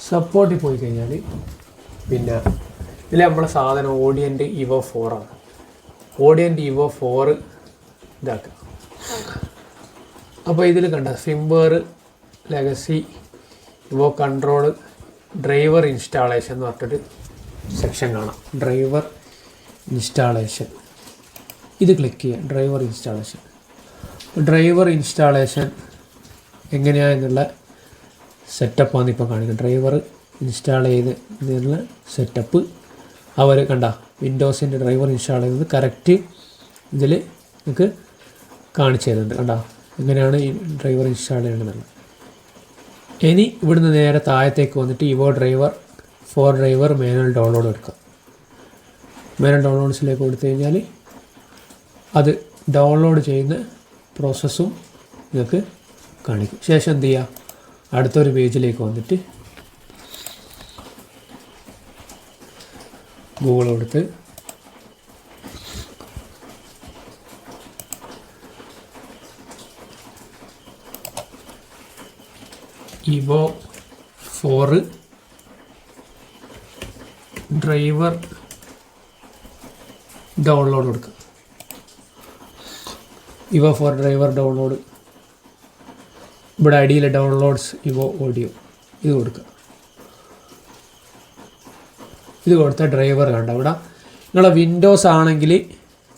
സപ്പോർട്ടിൽ പോയി കഴിഞ്ഞാൽ പിന്നെ ഇതിൽ നമ്മളെ സാധനം ഓഡിയൻ്റ് ഇവോ 4 ഓഡിയൻ്റ് ഇവോ 4 ഇതാക്കുക. അപ്പോൾ ഇതിൽ കണ്ട ഫിംബർ, ലെഗസി, ഇവോ കൺട്രോൾ, ഡ്രൈവർ ഇൻസ്റ്റാളേഷൻ എന്ന് പറഞ്ഞിട്ട് സെക്ഷൻ കാണാം. ഡ്രൈവർ ഇൻസ്റ്റാളേഷൻ ഇത് ക്ലിക്ക് ചെയ്യുക. ഡ്രൈവർ ഇൻസ്റ്റാളേഷൻ എങ്ങനെയാണെന്നുള്ള സെറ്റപ്പാണ് ഇപ്പോൾ കാണിക്കുന്നത്. ഡ്രൈവർ ഇൻസ്റ്റാൾ ചെയ്തതിനുള്ള സെറ്റപ്പ് അവർ കണ്ട വിൻഡോസിൻ്റെ ഡ്രൈവർ ഇൻസ്റ്റാൾ ചെയ്തത് കറക്റ്റ് ഇതിൽ നിങ്ങൾക്ക് കാണിച്ചു തരുന്നുണ്ട്. കണ്ട എങ്ങനെയാണ് ഈ ഡ്രൈവർ ഇൻസ്റ്റാൾ ചെയ്യേണ്ടതെന്നുള്ളത്. ഇനി ഇവിടുന്ന് നേരെ താഴത്തേക്ക് വന്നിട്ട് ഇവോ driver for driver manual download എടുക്കുക. മാനുവൽ ഡൗൺലോഡ്സിലേക്ക് കൊടുത്തു കഴിഞ്ഞാൽ അത് ഡൗൺലോഡ് ചെയ്യുന്ന പ്രോസസ്സും നിങ്ങൾക്ക് കാണിക്കും. ശേഷം എന്ത് ചെയ്യുക, അടുത്തൊരു പേജിലേക്ക് വന്നിട്ട് ഗൂഗിൾ കൊടുത്ത് ഇവോ 4 ഡ്രൈവർ ഡൗൺലോഡ് കൊടുക്കുക. ഇവോ 4 ഡ്രൈവർ ഡൗൺലോഡ്, ഇവിടെ അടിയിലെ ഡൗൺലോഡ്സ് ഇവോ ഓഡിയോ ഇത് കൊടുക്കുക. ഇത് കൊടുത്ത ഡ്രൈവർ കണ്ട ഇവിടെ നിങ്ങളെ വിൻഡോസ് ആണെങ്കിൽ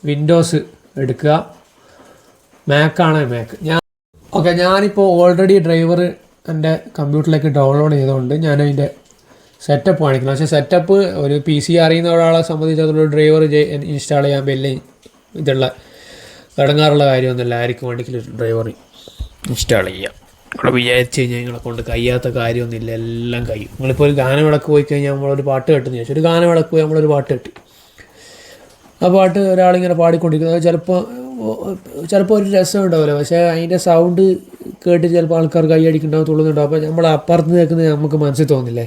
വിൻഡോസ് എടുക്കുക, മാക്കാണെങ്കിൽ മാക്ക്. ഞാനിപ്പോൾ ഓൾറെഡി ഡ്രൈവർ എൻ്റെ കമ്പ്യൂട്ടറിലേക്ക് ഡൗൺലോഡ് ചെയ്തുകൊണ്ട് ഞാനതിൻ്റെ സെറ്റപ്പ് കാണിക്കണം. പക്ഷേ സെറ്റപ്പ് ഒരു PC അറിയുന്ന ഒരാളെ സംബന്ധിച്ചിടത്തോളം ഡ്രൈവർ ഇൻസ്റ്റാൾ ചെയ്യാൻ വലിയ ഇതുള്ള ഇടങ്ങാറുള്ള കാര്യമൊന്നുമില്ല. ആർക്കും വേണ്ടിയെങ്കിലും ഡ്രൈവർ ഇൻസ്റ്റാൾ ചെയ്യാം. ഇവിടെ വിചാരിച്ച് കഴിഞ്ഞാൽ നിങ്ങളെ കൊണ്ട് കഴിയാത്ത കാര്യമൊന്നുമില്ല, എല്ലാം കഴിയും. നിങ്ങളിപ്പോൾ ഒരു ഗാനവിളക്ക് പോയി കഴിഞ്ഞാൽ നമ്മളൊരു പാട്ട് കേട്ടെന്ന് ചോദിച്ചു, ഒരു ഗാനവിളക്ക് പോയി നമ്മളൊരു പാട്ട് കേട്ട്, ആ പാട്ട് ഒരാളിങ്ങനെ പാടിക്കൊണ്ടിരിക്കുന്നത് ചിലപ്പോൾ ഒരു രസം ഉണ്ടാവില്ല, പക്ഷേ അതിൻ്റെ സൗണ്ട് കേട്ട് ചിലപ്പോൾ ആൾക്കാർ കൈയടിക്കുന്നുണ്ടാവും, തുള്ളുന്നുണ്ടാവും. അപ്പോൾ നമ്മൾ അപ്പുറത്ത് നിൽക്കുന്നത് നമുക്ക് മനസ്സിൽ തോന്നില്ലേ,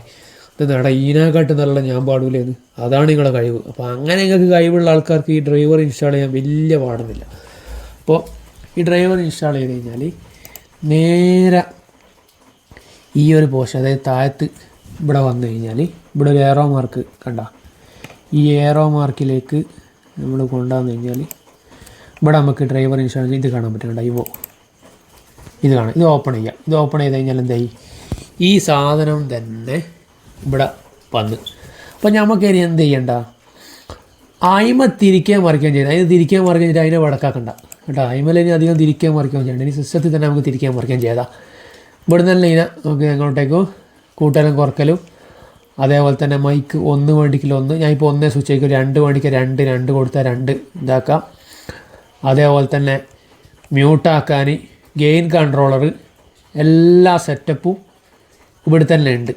ഇതെന്താടാ ഈനാക്കാട്ട് നല്ല ഞാൻ പാടൂലേന്ന്, അതാണ് നിങ്ങളുടെ കഴിവ്. അപ്പോൾ അങ്ങനെ നിങ്ങൾക്ക് കഴിവുള്ള ആൾക്കാർക്ക് ഈ ഡ്രൈവർ ഇൻസ്റ്റാൾ ചെയ്യാൻ വലിയ പാടൊന്നുമില്ല. അപ്പോൾ ഈ ഡ്രൈവർ ഇൻസ്റ്റാൾ ചെയ്ത് കഴിഞ്ഞാൽ നേരെ ഈ ഒരു പോർഷൻ, അതായത് താഴത്ത് ഇവിടെ വന്നു കഴിഞ്ഞാൽ ഇവിടെ ഒരു ഏറോ മാർക്ക് കണ്ട, ഈ ഏറോ മാർക്കിലേക്ക് നമ്മൾ കൊണ്ടുവന്നു കഴിഞ്ഞാൽ ഇവിടെ നമുക്ക് ഡ്രൈവർ ഇൻസ്റ്റാൾ ഇത് കാണാൻ പറ്റുന്നുണ്ട്. ഇത് കാണാം, ഇത് ഓപ്പൺ ചെയ്യാം. ഇത് ഓപ്പൺ ചെയ്ത് കഴിഞ്ഞാൽ എന്തായി, ഈ സാധനം തന്നെ ഇവിടെ വന്ന്. അപ്പം നമുക്ക് ഇനി എന്ത് ചെയ്യണ്ട, അയിമ തിരിക്കാൻ മറിക്കാൻ ചെയ്യണം. അതിന് തിരിക്കാൻ മറിക്കാൻ ചെയ്തിട്ട് അതിനെ വടക്കാക്കണ്ട കേട്ടോ. അയിമലിനി അധികം തിരിക്കാൻ മറിക്കാൻ ചെയ്യണ്ട. ഇനി സിസ്റ്റത്തിൽ തന്നെ നമുക്ക് തിരിക്കാൻ മറിക്കാൻ ചെയ്താൽ ഇവിടെ നിന്ന് ഇതിനെ നമുക്ക് എങ്ങോട്ടേക്കും കൂട്ടലും കുറക്കലും, അതേപോലെ തന്നെ മൈക്ക് 1 വേണ്ടിക്കില്ല 1, ഞാനിപ്പോൾ 1 സ്വിച്ച് ആയിരിക്കും, 2 വേണ്ടിക്ക് 2 കൊടുത്താൽ 2 ഇതാക്കാം. അതേപോലെ തന്നെ മ്യൂട്ടാക്കാൻ ഗെയിൻ കൺട്രോളർ എല്ലാ സെറ്റപ്പും ഇവിടെ തന്നെ ഉണ്ട്.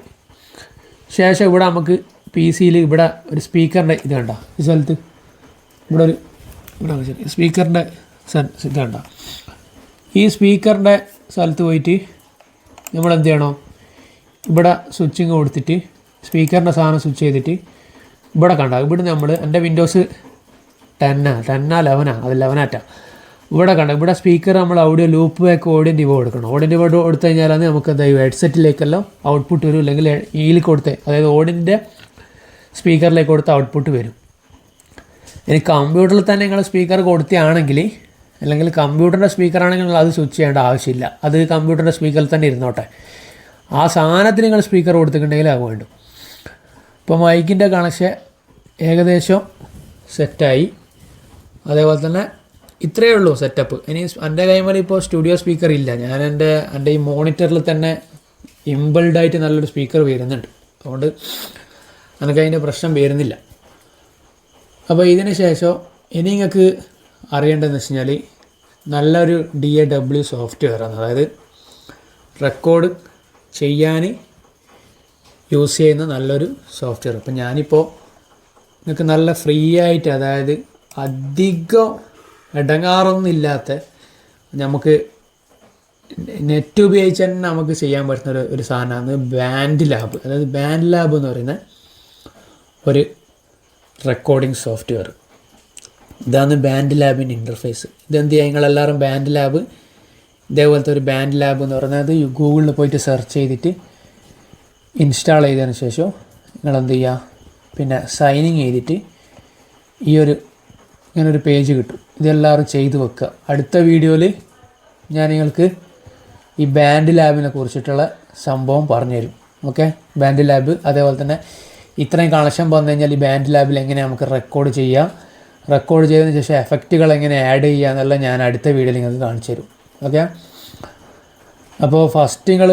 ശേഷം ഇവിടെ നമുക്ക് PC-യിൽ ഇവിടെ ഒരു സ്പീക്കറിൻ്റെ ഇത് കണ്ട, ഈ സ്ഥലത്ത് ഇവിടെ സ്പീക്കറിൻ്റെ ഇത് കണ്ട, ഈ സ്പീക്കറിൻ്റെ സ്ഥലത്ത് പോയിട്ട് നമ്മളെന്ത് ചെയ്യണം, ഇവിടെ സ്വിച്ചിങ് കൊടുത്തിട്ട് സ്പീക്കറിൻ്റെ സാധനം സ്വിച്ച് ചെയ്തിട്ട് ഇവിടെ കണ്ട, ഇവിടെ നമ്മൾ എൻ്റെ വിൻഡോസ് 10 11 അത് 11 ഇവിടെ കണ്ട, ഇവിടെ സ്പീക്കർ നമ്മൾ ഓഡിയോ ലൂപ്പ് ബാക്ക് ഓഡിയോ ഡിവോ കൊടുക്കണം. ഓഡിയോ ഡിവോ കൊടുത്തു കഴിഞ്ഞാലാണ് നമുക്ക് എന്താ ഹെഡ്സെറ്റിലേക്കെല്ലാം ഔട്ട്പുട്ട് വരും, അല്ലെങ്കിൽ ഈയിൽ കൊടുത്തേ, അതായത് ഓഡിയോൻ്റെ സ്പീക്കറിലേക്ക് കൊടുത്ത ഔട്ട്പുട്ട് വരും. ഇനി കമ്പ്യൂട്ടറിൽ തന്നെ നിങ്ങൾ സ്പീക്കർ കൊടുക്കുകയാണെങ്കിൽ, അല്ലെങ്കിൽ കമ്പ്യൂട്ടറിൻ്റെ സ്പീക്കറാണെങ്കിൽ നിങ്ങൾ അത് സ്വിച്ച് ചെയ്യേണ്ട ആവശ്യമില്ല, അത് കമ്പ്യൂട്ടറിൻ്റെ സ്പീക്കറിൽ തന്നെ ഇരുന്നോട്ടെ. ആ സാധനത്തിന് നിങ്ങൾ സ്പീക്കർ കൊടുത്തിട്ടുണ്ടെങ്കിൽ അത് വേണ്ടും. ഇപ്പോൾ മൈക്കിൻ്റെ കണക്ഷൻ ഏകദേശം സെറ്റായി. അതേപോലെ തന്നെ ഇത്രയേ ഉള്ളൂ സെറ്റപ്പ്. ഇനി എൻ്റെ കൈമേൽ ഇപ്പോൾ സ്റ്റുഡിയോ സ്പീക്കർ ഇല്ല, ഞാൻ എൻ്റെ ഈ മോണിറ്ററിൽ തന്നെ ഇംബിൾഡായിട്ട് നല്ലൊരു സ്പീക്കർ വരുന്നുണ്ട്, അതുകൊണ്ട് എനിക്ക് അതിൻ്റെ പ്രശ്നം വരുന്നില്ല. അപ്പോൾ ഇതിന് ശേഷം ഇനി നിങ്ങൾക്ക് അറിയേണ്ടതെന്ന് വെച്ച് കഴിഞ്ഞാൽ നല്ലൊരു DAW സോഫ്റ്റ്വെയറാണ്, അതായത് റെക്കോർഡ് ചെയ്യാൻ യൂസ് ചെയ്യുന്ന നല്ലൊരു സോഫ്റ്റ്വെയർ. അപ്പം ഞാനിപ്പോൾ നിങ്ങൾക്ക് നല്ല ഫ്രീ ആയിട്ട്, അതായത് അധികം ഇടങ്ങാറൊന്നുമില്ലാത്ത, നമുക്ക് നെറ്റ് ഉപയോഗിച്ച് തന്നെ നമുക്ക് ചെയ്യാൻ പറ്റുന്ന ഒരു സാധനമാണ് ബാൻഡ് ലാബ്. അതായത് ബാൻഡ് ലാബ് എന്ന് പറയുന്ന ഒരു റെക്കോർഡിംഗ് സോഫ്റ്റ്വെയർ. ഇതാണ് ബാൻഡ് ലാബിൻ്റെ ഇൻ്റർഫേസ്. ഇതെന്ത് ചെയ്യുക, നിങ്ങളെല്ലാവരും ബാൻഡ് ലാബ് ഇതേപോലത്തെ ഒരു ബാൻഡ് ലാബ് എന്ന് പറയുന്നത് ഗൂഗിളിൽ പോയിട്ട് സെർച്ച് ചെയ്തിട്ട് ഇൻസ്റ്റാൾ ചെയ്തതിന് ശേഷം നിങ്ങളെന്ത് ചെയ്യുക, പിന്നെ സൈനിങ് ചെയ്തിട്ട് ഇങ്ങനൊരു പേജ് കിട്ടും. ഇതെല്ലാവരും ചെയ്ത് വെക്കുക. അടുത്ത വീഡിയോയിൽ ഞാൻ നിങ്ങൾക്ക് ഈ ബാൻഡ് ലാബിനെ കുറിച്ചിട്ടുള്ള സംഭവം പറഞ്ഞുതരും. ഓക്കെ, ബാൻഡ് ലാബ്, അതേപോലെ തന്നെ ഇത്രയും കണക്ഷൻ വന്നു കഴിഞ്ഞാൽ ഈ ബാൻഡ് ലാബിൽ എങ്ങനെ നമുക്ക് റെക്കോർഡ് ചെയ്യാം, റെക്കോർഡ് ചെയ്തതിന് ശേഷം എഫക്റ്റുകൾ എങ്ങനെ ആഡ് ചെയ്യുക എന്നെല്ലാം ഞാൻ അടുത്ത വീഡിയോയിൽ നിങ്ങൾക്ക് കാണിച്ചു തരും. ഓക്കെ, അപ്പോൾ ഫസ്റ്റ് നിങ്ങൾ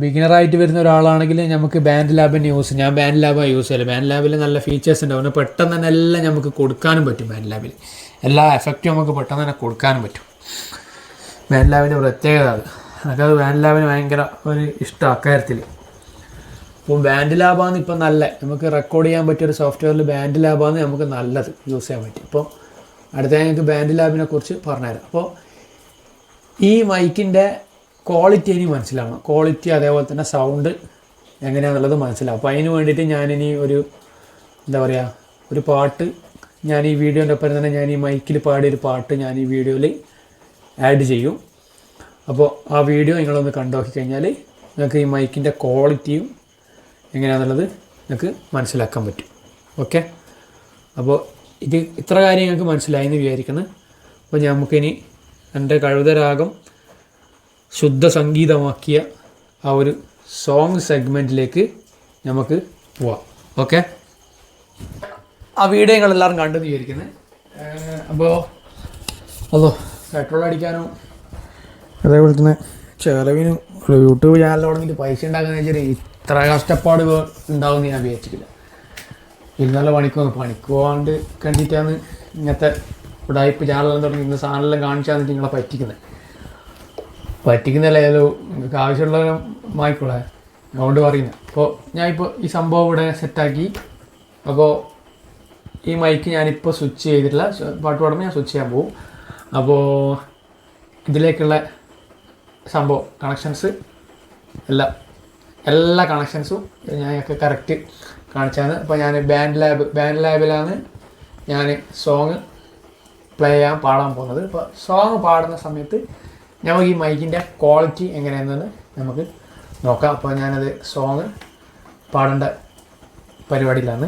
ബിഗിനറായിട്ട് വരുന്ന ഒരാളാണെങ്കിൽ നമുക്ക് ബാൻഡ് ലാബിൻ്റെ ഞാൻ ബാൻഡ് ലാബാണ് യൂസ് ചെയ്യല്. ബാൻഡ് ലാബിൽ നല്ല ഫീച്ചേഴ്സ് ഉണ്ടാവും, പെട്ടെന്ന് തന്നെ എല്ലാം നമുക്ക് കൊടുക്കാനും പറ്റും. ബാൻഡ് ലാബിൽ എല്ലാ എഫക്റ്റും നമുക്ക് പെട്ടെന്ന് തന്നെ കൊടുക്കാനും പറ്റും. ബാൻഡ് ലാബിൻ്റെ പ്രത്യേകത അത്. എനിക്കത് ബാൻഡ് ലാബിന് ഭയങ്കര ഒരു ഇഷ്ടം അക്കാര്യത്തിൽ. അപ്പോൾ ബാൻഡ് ലാബാണ് ഇപ്പം നല്ല നമുക്ക് റെക്കോർഡ് ചെയ്യാൻ പറ്റിയൊരു സോഫ്റ്റ്വെയറിൽ ബാൻഡ് ലാബാണ് നമുക്ക് നല്ലത് യൂസ് ചെയ്യാൻ പറ്റും. ഇപ്പോൾ അടുത്ത ഞങ്ങൾക്ക് ബാൻഡ് ലാബിനെ കുറിച്ച് പറഞ്ഞുതരാം. അപ്പോൾ ഈ മൈക്കിൻ്റെ ക്വാളിറ്റി ഇനി മനസ്സിലാവണം. ക്വാളിറ്റി അതേപോലെ തന്നെ സൗണ്ട് എങ്ങനെയാണെന്നുള്ളത് മനസ്സിലാവും. അപ്പോൾ അതിന് വേണ്ടിയിട്ട് ഞാനിനി ഒരു എന്താ പറയുക ഒരു പാട്ട് ഞാൻ ഈ വീഡിയോൻ്റെ ഒപ്പം തന്നെ ഞാൻ ഈ മൈക്കിൽ പാടിയൊരു പാട്ട് ഞാൻ ഈ വീഡിയോയിൽ ആഡ് ചെയ്യും. അപ്പോൾ ആ വീഡിയോ നിങ്ങളൊന്ന് കണ്ടു നോക്കിക്കഴിഞ്ഞാൽ നിങ്ങൾക്ക് ഈ മൈക്കിൻ്റെ ക്വാളിറ്റിയും എങ്ങനെയാണെന്നുള്ളത് നിങ്ങൾക്ക് മനസ്സിലാക്കാൻ പറ്റും. ഓക്കെ, അപ്പോൾ ഇത്ര കാര്യം നിങ്ങൾക്ക് മനസ്സിലായി എന്ന് വിചാരിക്കുന്നു. അപ്പോൾ നമുക്കിനി എൻ്റെ കഴുതരാഗം ശുദ്ധ സംഗീതമാക്കിയ ആ ഒരു സോങ് സെഗ്മെൻറ്റിലേക്ക് നമുക്ക് പോവാം. ഓക്കെ, ആ വീഡിയോ നിങ്ങളെല്ലാവരും കണ്ടെന്ന് വിചാരിക്കുന്നത്. അപ്പോൾ പെട്രോൾ അടിക്കാനും അതേപോലെ തന്നെ ചിലവിനും ഒരു യൂട്യൂബ് ചാനൽ തുടങ്ങിയിട്ട് പൈസ ഉണ്ടാക്കുന്ന വെച്ചാൽ ഇത്ര കഷ്ടപ്പാട് ഉണ്ടാവുമെന്ന് ഞാൻ വിചാരിച്ചിട്ടില്ല. ഇന്നലെ പണിക്ക് പോകാണ്ട് കണ്ടിട്ടാണ് ഇങ്ങനത്തെ ഉടായ്പ ചാനലെല്ലാം തുടങ്ങി ഇന്ന സാധനമെല്ലാം കാണിച്ചാൽ നിങ്ങളെ പറ്റിക്കുന്നല്ല ഏതോ നിങ്ങൾക്ക് ആവശ്യമുള്ളവരും വാങ്ങിക്കോളെ അതുകൊണ്ട് പറയുന്നത്. അപ്പോൾ ഞാനിപ്പോൾ ഈ സംഭവം ഇവിടെ സെറ്റാക്കി. അപ്പോൾ ഈ മൈക്ക് ഞാനിപ്പോൾ സ്വിച്ച് ചെയ്തിട്ടില്ല, പാട്ട് പാടുമ്പോൾ ഞാൻ സ്വിച്ച് ചെയ്യാൻ പോകും. അപ്പോൾ ഇതിലേക്കുള്ള സംഭവം കണക്ഷൻസ് എല്ലാ കണക്ഷൻസും ഞങ്ങൾക്ക് കറക്റ്റ് കാണിച്ചാണ്. അപ്പോൾ ഞാൻ ബാൻഡ് ലാബിലാണ് ഞാൻ സോങ് പാടാൻ പോകുന്നത്. അപ്പോൾ സോങ് പാടുന്ന സമയത്ത് നമുക്ക് ഈ മൈക്കിൻ്റെ ക്വാളിറ്റി എങ്ങനെയാണെന്ന് നമുക്ക് നോക്കാം. അപ്പോൾ ഞാനത് സോങ് പാടേണ്ട പരിപാടിയിലാണ്.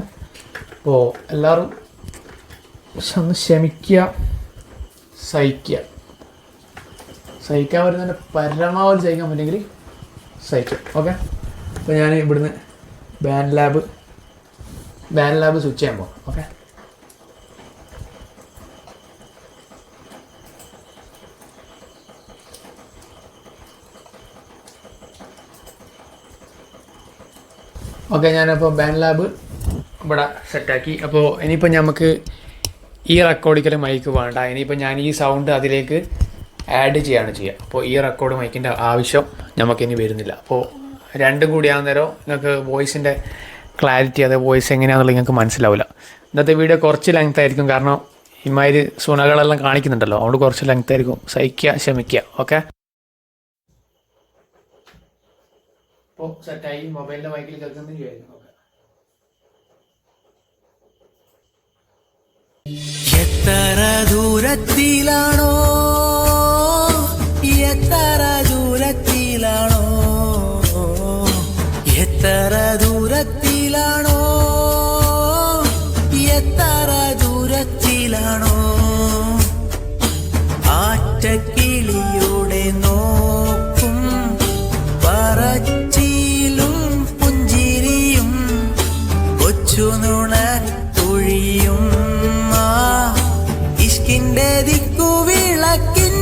അപ്പോൾ എല്ലാവരും ഒന്ന് ക്ഷമിക്കുക, സഹിക്കാൻ പറ്റുന്നതിൻ്റെ പരമാവധി സഹിക്കാൻ പറ്റുമെങ്കിൽ സഹിക്കും. ഓക്കെ, അപ്പോൾ ഞാൻ ഇവിടുന്ന് ബാൻഡ് ലാബ് സ്വിച്ച് ചെയ്യാൻ പോകും. ഓക്കെ, ഞാനപ്പോൾ ബാൻഡ് ലാബ് ഇവിടെ സെറ്റാക്കി. അപ്പോൾ ഇനിയിപ്പോൾ നമുക്ക് ഈ റെക്കോർഡിക്കൽ മൈക്ക് വേണ്ട, ഇനിയിപ്പോൾ ഞാൻ ഈ സൗണ്ട് അതിലേക്ക് ആഡ് ചെയ്യുക. അപ്പോൾ ഈ റെക്കോർഡ് മൈക്കിൻ്റെ ആവശ്യം നമുക്കിനി വരുന്നില്ല. അപ്പോൾ രണ്ടും കൂടി ആകുന്നേരം നിങ്ങൾക്ക് വോയിസിൻ്റെ ക്ലാരിറ്റി വോയിസ് എങ്ങനെയാണെന്നുള്ളത് നിങ്ങൾക്ക് മനസ്സിലാവില്ല. ഇന്നത്തെ വീഡിയോ കുറച്ച് ലെങ്ത് ആയിരിക്കും, കാരണം ഇമാതിരി സുണകളെല്ലാം കാണിക്കുന്നുണ്ടല്ലോ, അതുകൊണ്ട് കുറച്ച് ലെങ്ത് ആയിരിക്കും. ക്ഷമിക്കുക. ഓക്കെ, അപ്പോൾ സെറ്റായി. മൊബൈലിൻ്റെ മൈക്കിൽ കേൾക്കുന്നത് വിചാരിക്കും. എത്ര ദൂരത്തിലാണോ എത്ര ദൂരത്തിലാണോ എത്ര ദൂരത്തിലാണോ എത്ര ദൂരത്തിലാണോ ആറ്റക്കിളിയുടെ നോക്കും പറച്ചിലും പുഞ്ചിരിയും കൊച്ചു നുണത്തൊഴിയും ഇഷ്കിന്റെ ദിക്കുവിളക്കിൻ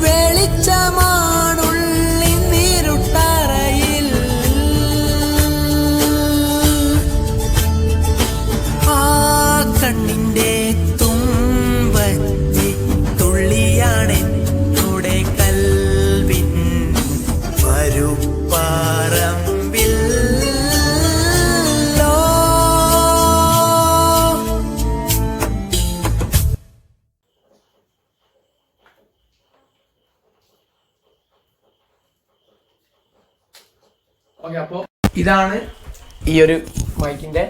വെളിച്ചമാണുള്ളി നീരുട്ടറയിൽ ആ കണ്ണിന്റെ തുമ്പത്തി തുള്ളിയാണെന്നുടെ കൽവിൻ വരുപ്പാറമ്പിൽ ഓക്കെ, അപ്പോൾ ഇതാണ് ഈ ഒരു മൈക്കിൻ്റെ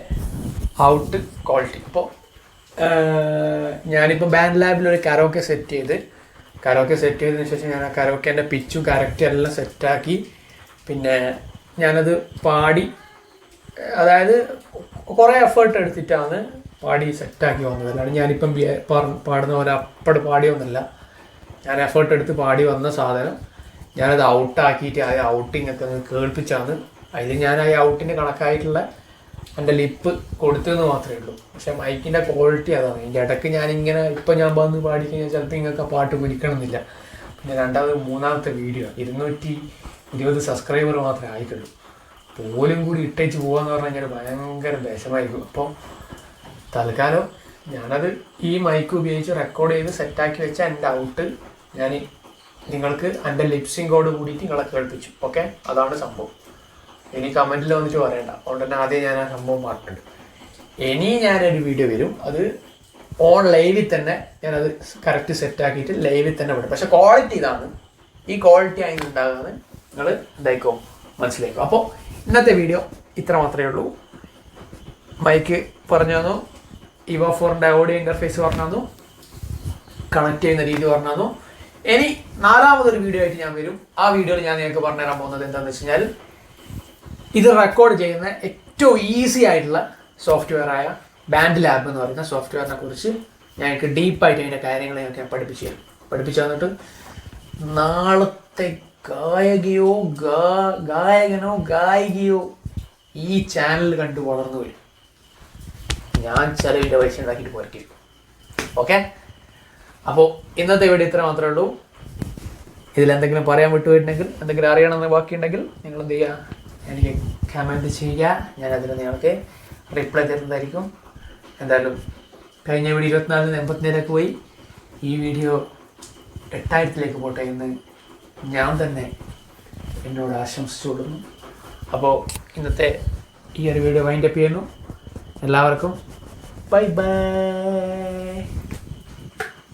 ഔട്ട് ക്വാളിറ്റി. അപ്പോൾ ഞാനിപ്പോൾ ബാൻഡ് ലാബിലൊരു കരോക്കെ സെറ്റ് ചെയ്തതിന് ശേഷം ഞാൻ ആ കരോക്കേൻ്റെ പിച്ചും കറക്റ്റും എല്ലാം സെറ്റാക്കി. പിന്നെ ഞാനത് പാടി, അതായത് കുറേ എഫേർട്ട് എടുത്തിട്ടാണ് പാടി സെറ്റാക്കി വന്നത്. അല്ലാണ്ട് ഞാനിപ്പം പാടുന്ന പോലെ അപ്പട് പാടിയൊന്നുമല്ല. ഞാൻ എഫേർട്ട് എടുത്ത് പാടി വന്ന സാധനം ഞാനത് ഔട്ടാക്കിയിട്ട് ആ ഔട്ടിങ് ഒക്കെ കേൾപ്പിച്ചാണ്. അതിൽ ഞാൻ ആ ഔട്ടിന് കണക്കായിട്ടുള്ള എൻ്റെ ലിപ്പ് കൊടുത്തതെന്ന് മാത്രമേ ഉള്ളൂ. പക്ഷേ മൈക്കിൻ്റെ ക്വാളിറ്റി അതാണ്. ഇതിൻ്റെ ഇടയ്ക്ക് ഞാനിങ്ങനെ ഞാൻ വന്ന് പാടിക്കഴിഞ്ഞാൽ ചിലപ്പോൾ ഇങ്ങനത്തെ പാട്ട് പിടിക്കണമെന്നില്ല. പിന്നെ മൂന്നാമത്തെ വീഡിയോ 220 സബ്സ്ക്രൈബർ മാത്രമേ ആയിട്ടുള്ളൂ. പോലും കൂടി ഇട്ടേച്ച് പോകാമെന്ന് പറഞ്ഞു കഴിഞ്ഞാൽ ഭയങ്കര വിഷമായിരിക്കും. അപ്പോൾ തൽക്കാലം ഞാനത് ഈ മൈക്ക് ഉപയോഗിച്ച് റെക്കോർഡ് ചെയ്ത് സെറ്റാക്കി വെച്ച എൻ്റെ ഔട്ട് ഞാൻ നിങ്ങൾക്ക് എൻ്റെ ലിപ്സിങ്കോട് കൂടിയിട്ട് നിങ്ങളെ കേൾപ്പിച്ചു. ഓക്കെ, അതാണ് സംഭവം. ഇനി കമൻറ്റിൽ വന്നിട്ട് പറയണ്ട. അതുകൊണ്ട് തന്നെ ആദ്യം ഞാൻ ആ സംഭവം പറഞ്ഞിട്ടുണ്ട്. ഇനി ഞാനൊരു വീഡിയോ വരും, അത് ഓൺ ലൈവിൽ തന്നെ ഞാനത് കറക്റ്റ് സെറ്റാക്കിയിട്ട് ലൈവിൽ തന്നെ വിടും. പക്ഷെ ക്വാളിറ്റി ഇതാണ്, ഈ ക്വാളിറ്റി ആയി ഉണ്ടാകുന്നത് നിങ്ങൾ എന്തായിക്കോ മനസ്സിലാക്കും. അപ്പോൾ ഇന്നത്തെ വീഡിയോ ഇത്ര മാത്രമേ ഉള്ളൂ. മൈക്ക് പറഞ്ഞു തന്നു, ഇവ 4ൻ്റെ ഓഡിയോ ഇൻ്റർഫേസ് പറഞ്ഞു തന്നു, കണക്ട് ചെയ്യുന്ന രീതി പറഞ്ഞു തന്നു. ഇനി 4ാമതൊരു വീഡിയോ ആയിട്ട് ഞാൻ വരും. ആ വീഡിയോയിൽ ഞാൻ നിങ്ങൾക്ക് പറഞ്ഞുതരാൻ പോകുന്നത് എന്താണെന്ന് വെച്ച് കഴിഞ്ഞാൽ, ഇത് റെക്കോർഡ് ചെയ്യുന്ന ഏറ്റവും ഈസി ആയിട്ടുള്ള സോഫ്റ്റ്വെയർ ആയ ബാൻഡ് ലാബ് എന്ന് പറയുന്ന സോഫ്റ്റ്വെയറിനെ കുറിച്ച് ഞങ്ങൾക്ക് ഡീപ്പായിട്ട് അതിൻ്റെ കാര്യങ്ങൾ ഞങ്ങൾക്ക് ഞാൻ പഠിപ്പിച്ചു തന്നിട്ട് നാളത്തെ ഗായകനോ ഗായികയോ ഈ ചാനൽ കണ്ടു വളർന്നു വരും. ഞാൻ ചിലവിൻ്റെ പൈസ ഉണ്ടാക്കിയിട്ട് പോയിരിക്കും. ഓക്കെ, അപ്പോൾ ഇന്നത്തെ വീഡിയോ ഇത്ര മാത്രമേ ഉള്ളൂ. ഇതിലെന്തെങ്കിലും പറയാൻ വിട്ടുപോയിട്ടുണ്ടെങ്കിൽ, എന്തെങ്കിലും അറിയണമെന്ന് ബാക്കിയുണ്ടെങ്കിൽ നിങ്ങൾ എന്ത് ചെയ്യുക, എനിക്ക് കമൻറ്റ് ചെയ്യുക. ഞാനതിന് നിങ്ങൾക്ക് റിപ്ലൈ തരുന്നതായിരിക്കും. എന്തായാലും കഴിഞ്ഞ വീഡിയോ 24 87 പോയി, ഈ വീഡിയോ 8000 പോട്ടെ എന്ന് ഞാൻ തന്നെ എന്നോട് ആശംസിച്ചു കൊടുക്കുന്നു. അപ്പോൾ ഇന്നത്തെ ഈ ഒരു വീഡിയോ വൈൻഡപ്പ് ചെയ്യുന്നു. എല്ലാവർക്കും ബൈ ബൈ.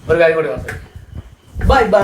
ഒരു കാര്യം കൂടി പറഞ്ഞു, ബൈ ബൈ.